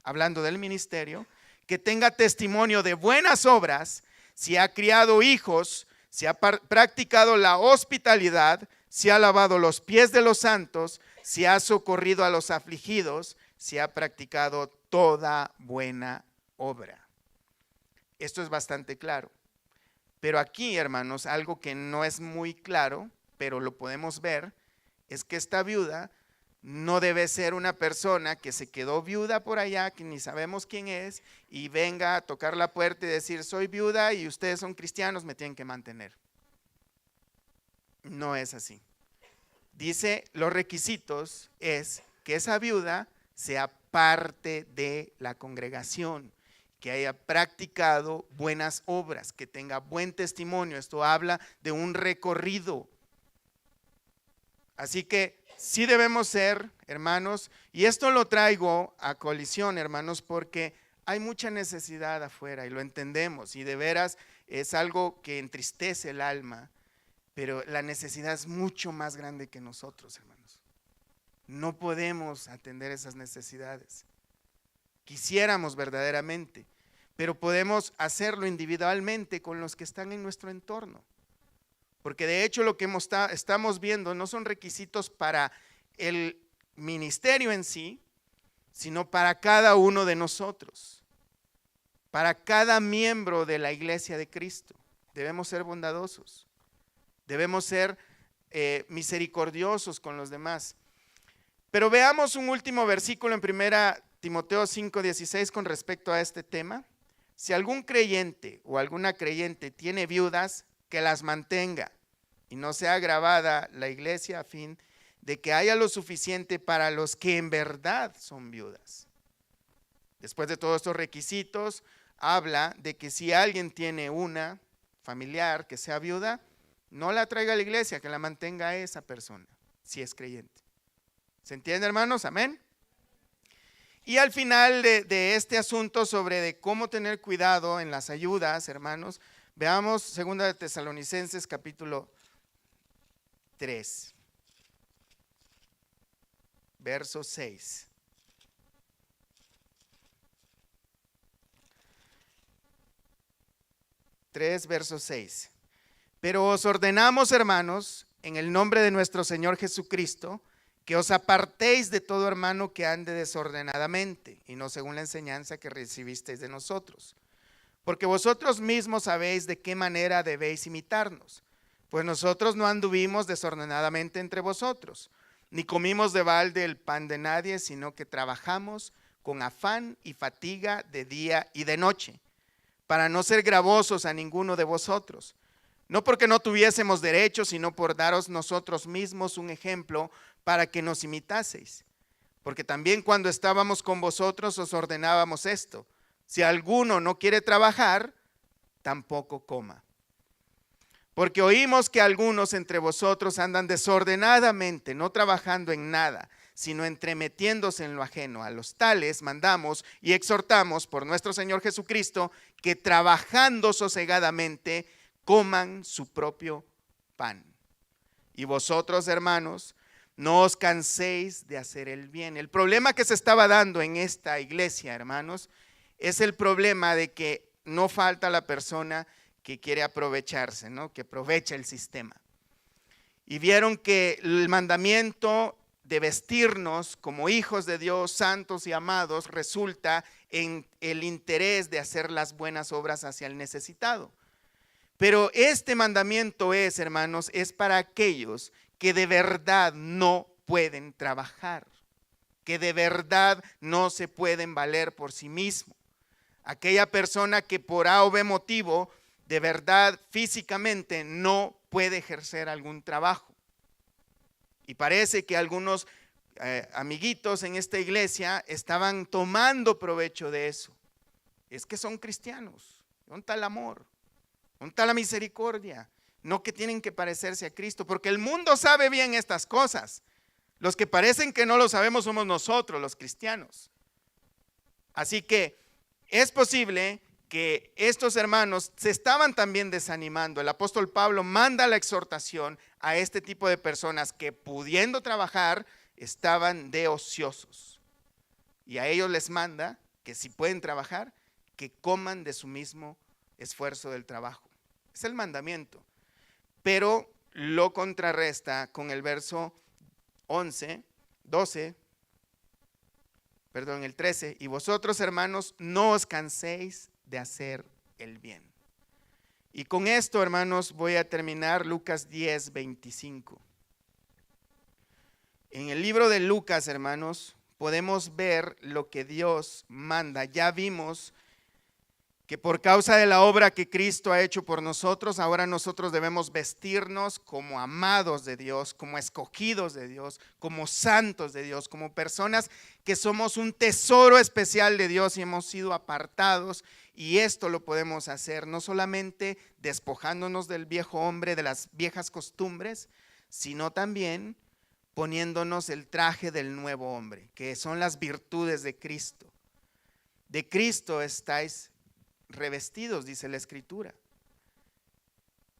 hablando del ministerio, que tenga testimonio de buenas obras, si ha criado hijos, si ha practicado la hospitalidad, si ha lavado los pies de los santos, si ha socorrido a los afligidos, si ha practicado toda buena obra. Esto es bastante claro. Pero aquí, hermanos, algo que no es muy claro, pero lo podemos ver, es que esta viuda no debe ser una persona que se quedó viuda por allá, que ni sabemos quién es, y venga a tocar la puerta y decir, soy viuda y ustedes son cristianos, me tienen que mantener. No es así. Dice, los requisitos es que esa viuda sea parte de la congregación, que haya practicado buenas obras, que tenga buen testimonio. Esto habla de un recorrido. Así que sí debemos ser, hermanos, y esto lo traigo a colisión, hermanos, porque hay mucha necesidad afuera y lo entendemos, y de veras es algo que entristece el alma, pero la necesidad es mucho más grande que nosotros, hermanos. No podemos atender esas necesidades. Quisiéramos verdaderamente, pero podemos hacerlo individualmente con los que están en nuestro entorno. Porque de hecho lo que estamos viendo no son requisitos para el ministerio en sí, sino para cada uno de nosotros, para cada miembro de la iglesia de Cristo. Debemos ser bondadosos, debemos ser misericordiosos con los demás. Pero veamos un último versículo en 1 Timoteo 5:16 con respecto a este tema. Si algún creyente o alguna creyente tiene viudas, que las mantenga y no sea agravada la iglesia, a fin de que haya lo suficiente para los que en verdad son viudas. Después de todos estos requisitos, habla de que si alguien tiene una familiar que sea viuda, no la traiga a la iglesia, que la mantenga a esa persona, si es creyente. ¿Se entiende, hermanos? Amén. Y al final de este asunto sobre de cómo tener cuidado en las ayudas, hermanos, veamos 2 de Tesalonicenses capítulo 3, verso 6. Verso 6. Pero os ordenamos, hermanos, en el nombre de nuestro Señor Jesucristo, que os apartéis de todo hermano que ande desordenadamente, y no según la enseñanza que recibisteis de nosotros. Porque vosotros mismos sabéis de qué manera debéis imitarnos. Pues nosotros no anduvimos desordenadamente entre vosotros, ni comimos de balde el pan de nadie, sino que trabajamos con afán y fatiga de día y de noche, para no ser gravosos a ninguno de vosotros. No porque no tuviésemos derecho, sino por daros nosotros mismos un ejemplo para que nos imitaseis. Porque también cuando estábamos con vosotros os ordenábamos esto: si alguno no quiere trabajar, tampoco coma. Porque oímos que algunos entre vosotros andan desordenadamente, no trabajando en nada, sino entremetiéndose en lo ajeno. A los tales mandamos y exhortamos por nuestro Señor Jesucristo que trabajando sosegadamente coman su propio pan. Y vosotros, hermanos, no os canséis de hacer el bien. El problema que se estaba dando en esta iglesia, hermanos, es el problema de que no falta la persona que quiere aprovecharse, ¿no? Que aprovecha el sistema. Y vieron que el mandamiento de vestirnos como hijos de Dios, santos y amados, resulta en el interés de hacer las buenas obras hacia el necesitado. Pero este mandamiento es, hermanos, es para aquellos que de verdad no pueden trabajar, que de verdad no se pueden valer por sí mismos. Aquella persona que por A o B motivo de verdad físicamente no puede ejercer algún trabajo. Y parece que algunos amiguitos en esta iglesia estaban tomando provecho de eso. Es que son cristianos. ¿Dónde está el amor? ¿Dónde está la misericordia? No que tienen que parecerse a Cristo, porque el mundo sabe bien estas cosas. Los que parecen que no lo sabemos somos nosotros, los cristianos. Así que es posible que estos hermanos se estaban también desanimando. El apóstol Pablo manda la exhortación a este tipo de personas que, pudiendo trabajar, estaban de ociosos. Y a ellos les manda que si pueden trabajar, que coman de su mismo esfuerzo del trabajo. Es el mandamiento. Pero lo contrarresta con el verso 13. Y vosotros, hermanos, no os canséis de hacer el bien. Y con esto, hermanos, voy a terminar Lucas 10:25. En el libro de Lucas, hermanos, podemos ver lo que Dios manda. Ya vimos que por causa de la obra que Cristo ha hecho por nosotros, ahora nosotros debemos vestirnos como amados de Dios, como escogidos de Dios, como santos de Dios, como personas que somos un tesoro especial de Dios y hemos sido apartados. Y esto lo podemos hacer no solamente despojándonos del viejo hombre, de las viejas costumbres, sino también poniéndonos el traje del nuevo hombre, que son las virtudes de Cristo. De Cristo estáis revestidos, dice la Escritura.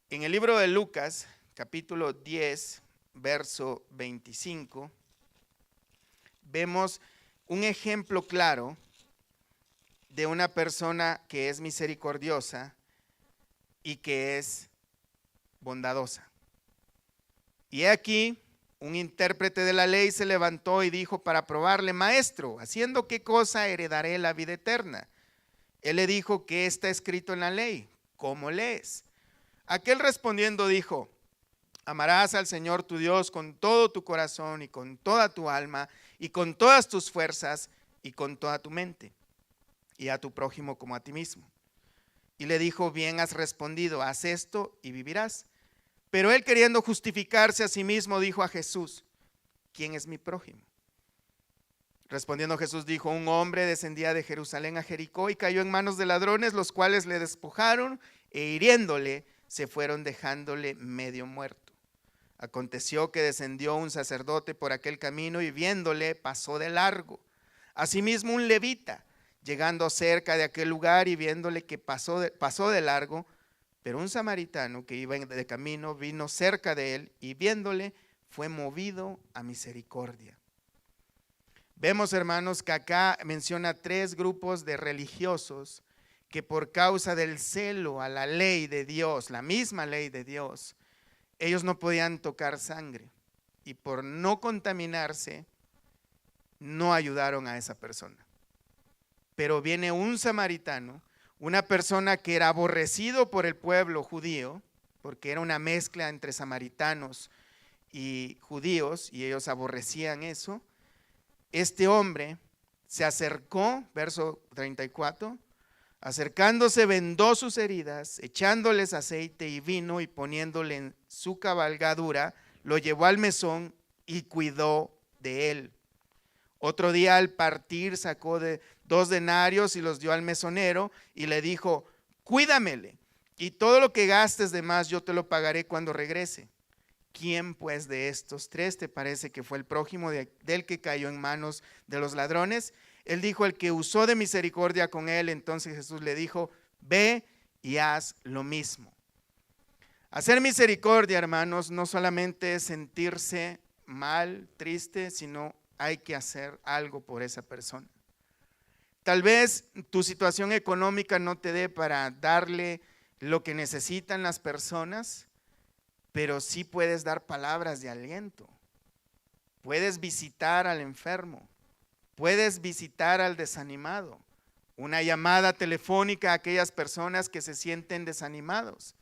En el libro de Lucas, capítulo 10, verso 25, vemos un ejemplo claro de una persona que es misericordiosa y que es bondadosa. Y aquí un intérprete de la ley se levantó y dijo para probarle: Maestro, ¿haciendo qué cosa heredaré la vida eterna? Él le dijo: ¿qué está escrito en la ley? ¿Cómo lees? Aquel respondiendo dijo: amarás al Señor tu Dios con todo tu corazón y con toda tu alma y con todas tus fuerzas y con toda tu mente, y a tu prójimo como a ti mismo. Y le dijo: bien has respondido, haz esto y vivirás. Pero él, queriendo justificarse a sí mismo, dijo a Jesús: ¿quién es mi prójimo? Respondiendo Jesús dijo: un hombre descendía de Jerusalén a Jericó y cayó en manos de ladrones, los cuales le despojaron e hiriéndole se fueron, dejándole medio muerto. Aconteció que descendió un sacerdote por aquel camino y viéndole pasó de largo. Asimismo un levita, llegando cerca de aquel lugar y viéndole que pasó de largo, pero un samaritano que iba de camino vino cerca de él y viéndole fue movido a misericordia. Vemos, hermanos, que acá menciona 3 grupos de religiosos que por causa del celo a la ley de Dios, la misma ley de Dios, ellos no podían tocar sangre y por no contaminarse no ayudaron a esa persona. Pero viene un samaritano, una persona que era aborrecido por el pueblo judío, porque era una mezcla entre samaritanos y judíos y ellos aborrecían eso. Este hombre se acercó, verso 34, acercándose vendó sus heridas, echándoles aceite y vino y poniéndole en su cabalgadura, lo llevó al mesón y cuidó de él. Otro día al partir sacó 2 denarios y los dio al mesonero y le dijo: cuídamele y todo lo que gastes de más yo te lo pagaré cuando regrese. ¿Quién pues de estos 3 te parece que fue el prójimo del que cayó en manos de los ladrones? Él dijo: el que usó de misericordia con él. Entonces Jesús le dijo: ve y haz lo mismo. Hacer misericordia, hermanos, no solamente es sentirse mal, triste, sino hay que hacer algo por esa persona. Tal vez tu situación económica no te dé para darle lo que necesitan las personas, pero sí puedes dar palabras de aliento. Puedes visitar al enfermo, puedes visitar al desanimado, una llamada telefónica a aquellas personas que se sienten desanimados.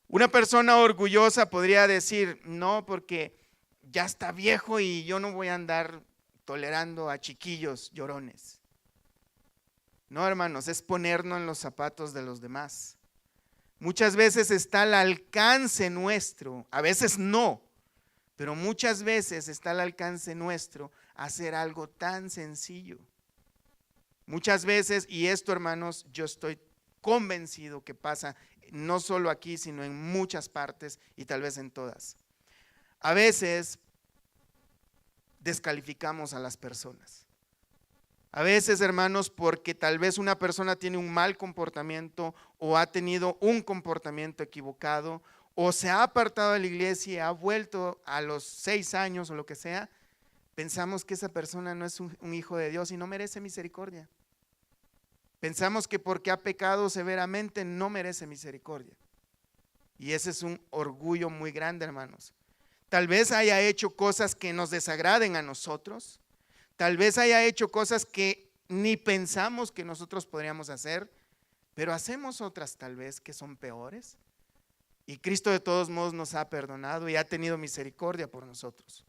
Una persona orgullosa podría decir: no, porque ya está viejo y yo no voy a andar tolerando a chiquillos llorones. No, hermanos, es ponernos en los zapatos de los demás. Muchas veces está al alcance nuestro, a veces no, pero muchas veces está al alcance nuestro hacer algo tan sencillo. Muchas veces, y esto, hermanos, yo estoy convencido que pasa no solo aquí, sino en muchas partes y tal vez en todas. A veces descalificamos a las personas. A veces, hermanos, porque tal vez una persona tiene un mal comportamiento o ha tenido un comportamiento equivocado o se ha apartado de la iglesia y ha vuelto a los 6 años o lo que sea, pensamos que esa persona no es un hijo de Dios y no merece misericordia. Pensamos que porque ha pecado severamente no merece misericordia. Y ese es un orgullo muy grande, hermanos. Tal vez haya hecho cosas que nos desagraden a nosotros. Tal vez haya hecho cosas que ni pensamos que nosotros podríamos hacer, pero hacemos otras tal vez que son peores. Y Cristo de todos modos nos ha perdonado y ha tenido misericordia por nosotros.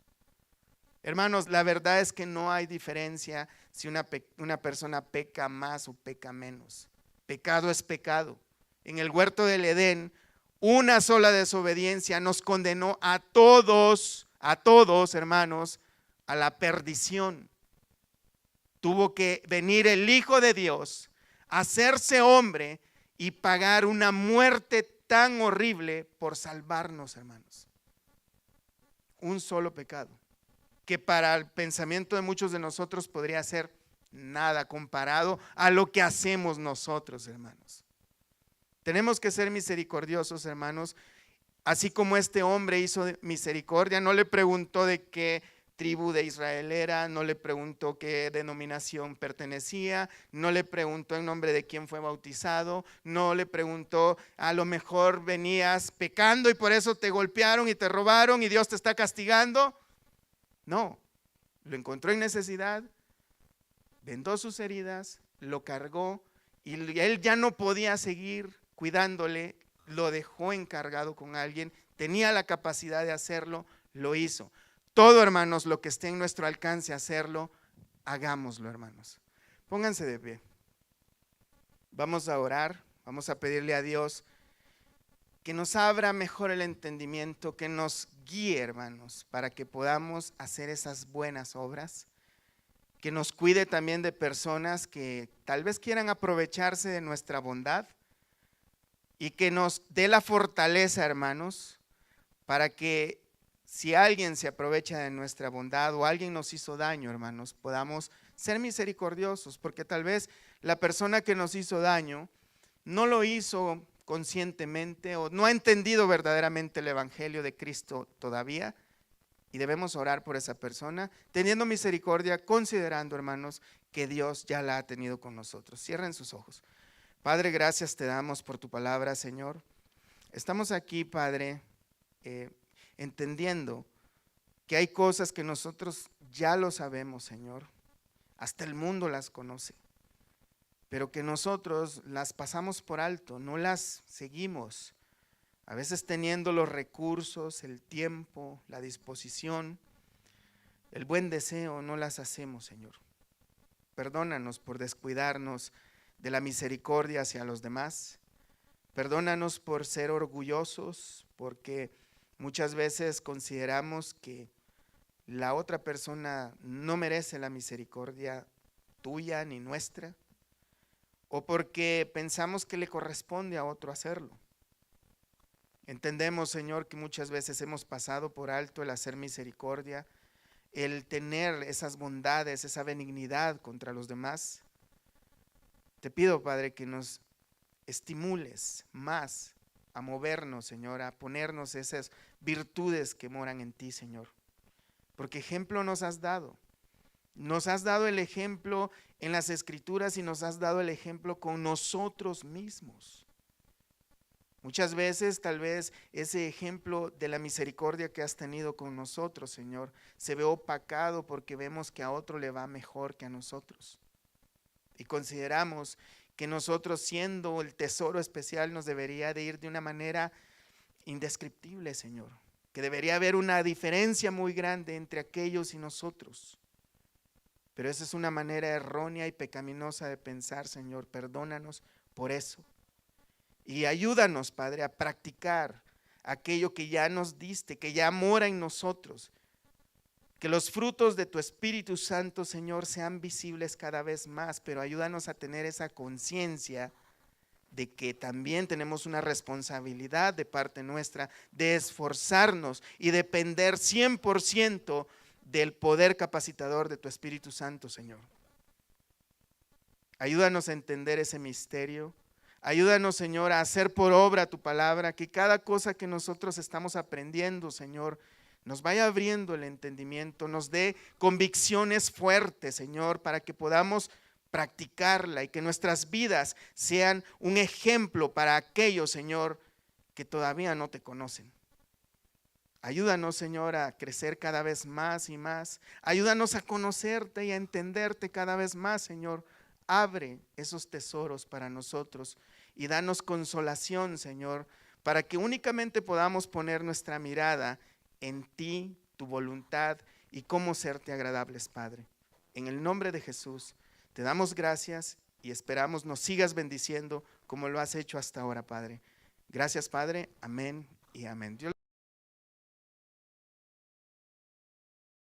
Hermanos, la verdad es que no hay diferencia si una persona peca más o peca menos. Pecado es pecado. En el huerto del Edén, una sola desobediencia nos condenó a todos, hermanos, a la perdición. Tuvo que venir el Hijo de Dios, hacerse hombre y pagar una muerte tan horrible por salvarnos, hermanos. Un solo pecado, que para el pensamiento de muchos de nosotros podría ser nada comparado a lo que hacemos nosotros, hermanos. Tenemos que ser misericordiosos, hermanos, así como este hombre hizo misericordia. No le preguntó de qué tribu de Israel era, no le preguntó qué denominación pertenecía, no le preguntó en nombre de quién fue bautizado, no le preguntó, a lo mejor venías pecando y por eso te golpearon y te robaron y Dios te está castigando. No, lo encontró en necesidad, vendó sus heridas, lo cargó y él ya no podía seguir cuidándole, lo dejó encargado con alguien, tenía la capacidad de hacerlo, lo hizo. Todo, hermanos, lo que esté en nuestro alcance hacerlo, hagámoslo, hermanos. Pónganse de pie. Vamos a orar, vamos a pedirle a Dios que nos abra mejor el entendimiento, que nos guíe, hermanos, para que podamos hacer esas buenas obras, que nos cuide también de personas que tal vez quieran aprovecharse de nuestra bondad y que nos dé la fortaleza, hermanos, para que si alguien se aprovecha de nuestra bondad o alguien nos hizo daño, hermanos, podamos ser misericordiosos, porque tal vez la persona que nos hizo daño no lo hizo conscientemente o no ha entendido verdaderamente el evangelio de Cristo todavía, y debemos orar por esa persona, teniendo misericordia, considerando, hermanos, que Dios ya la ha tenido con nosotros. Cierren sus ojos. Padre, gracias te damos por tu palabra, Señor. Estamos aquí, Padre, entendiendo que hay cosas que nosotros ya lo sabemos, Señor, hasta el mundo las conoce, pero que nosotros las pasamos por alto, no las seguimos, a veces teniendo los recursos, el tiempo, la disposición, el buen deseo, no las hacemos, Señor. Perdónanos por descuidarnos de la misericordia hacia los demás, perdónanos por ser orgullosos, porque muchas veces consideramos que la otra persona no merece la misericordia tuya ni nuestra, o porque pensamos que le corresponde a otro hacerlo. Entendemos, Señor, que muchas veces hemos pasado por alto el hacer misericordia, el tener esas bondades, esa benignidad contra los demás. Te pido, Padre, que nos estimules más a movernos, Señor, a ponernos esas virtudes que moran en ti, Señor. Porque ejemplo nos has dado. Nos has dado el ejemplo en las Escrituras y nos has dado el ejemplo con nosotros mismos. Muchas veces tal vez ese ejemplo de la misericordia que has tenido con nosotros, Señor, se ve opacado porque vemos que a otro le va mejor que a nosotros. Y consideramos que nosotros, siendo el tesoro especial, nos debería de ir de una manera indescriptible, Señor. Que debería haber una diferencia muy grande entre aquellos y nosotros. Pero esa es una manera errónea y pecaminosa de pensar, Señor. Perdónanos por eso. Y ayúdanos, Padre, a practicar aquello que ya nos diste, que ya mora en nosotros. Que los frutos de tu Espíritu Santo, Señor, sean visibles cada vez más, pero ayúdanos a tener esa conciencia de que también tenemos una responsabilidad de parte nuestra de esforzarnos y depender 100% del poder capacitador de tu Espíritu Santo, Señor. Ayúdanos a entender ese misterio. Ayúdanos, Señor, a hacer por obra tu palabra, que cada cosa que nosotros estamos aprendiendo, Señor, nos vaya abriendo el entendimiento, nos dé convicciones fuertes, Señor, para que podamos practicarla y que nuestras vidas sean un ejemplo para aquellos, Señor, que todavía no te conocen. Ayúdanos, Señor, a crecer cada vez más y más. Ayúdanos a conocerte y a entenderte cada vez más, Señor. Abre esos tesoros para nosotros y danos consolación, Señor, para que únicamente podamos poner nuestra mirada en ti, tu voluntad y cómo serte agradables, Padre. En el nombre de Jesús, te damos gracias y esperamos nos sigas bendiciendo como lo has hecho hasta ahora, Padre. Gracias, Padre. Amén y amén. Dios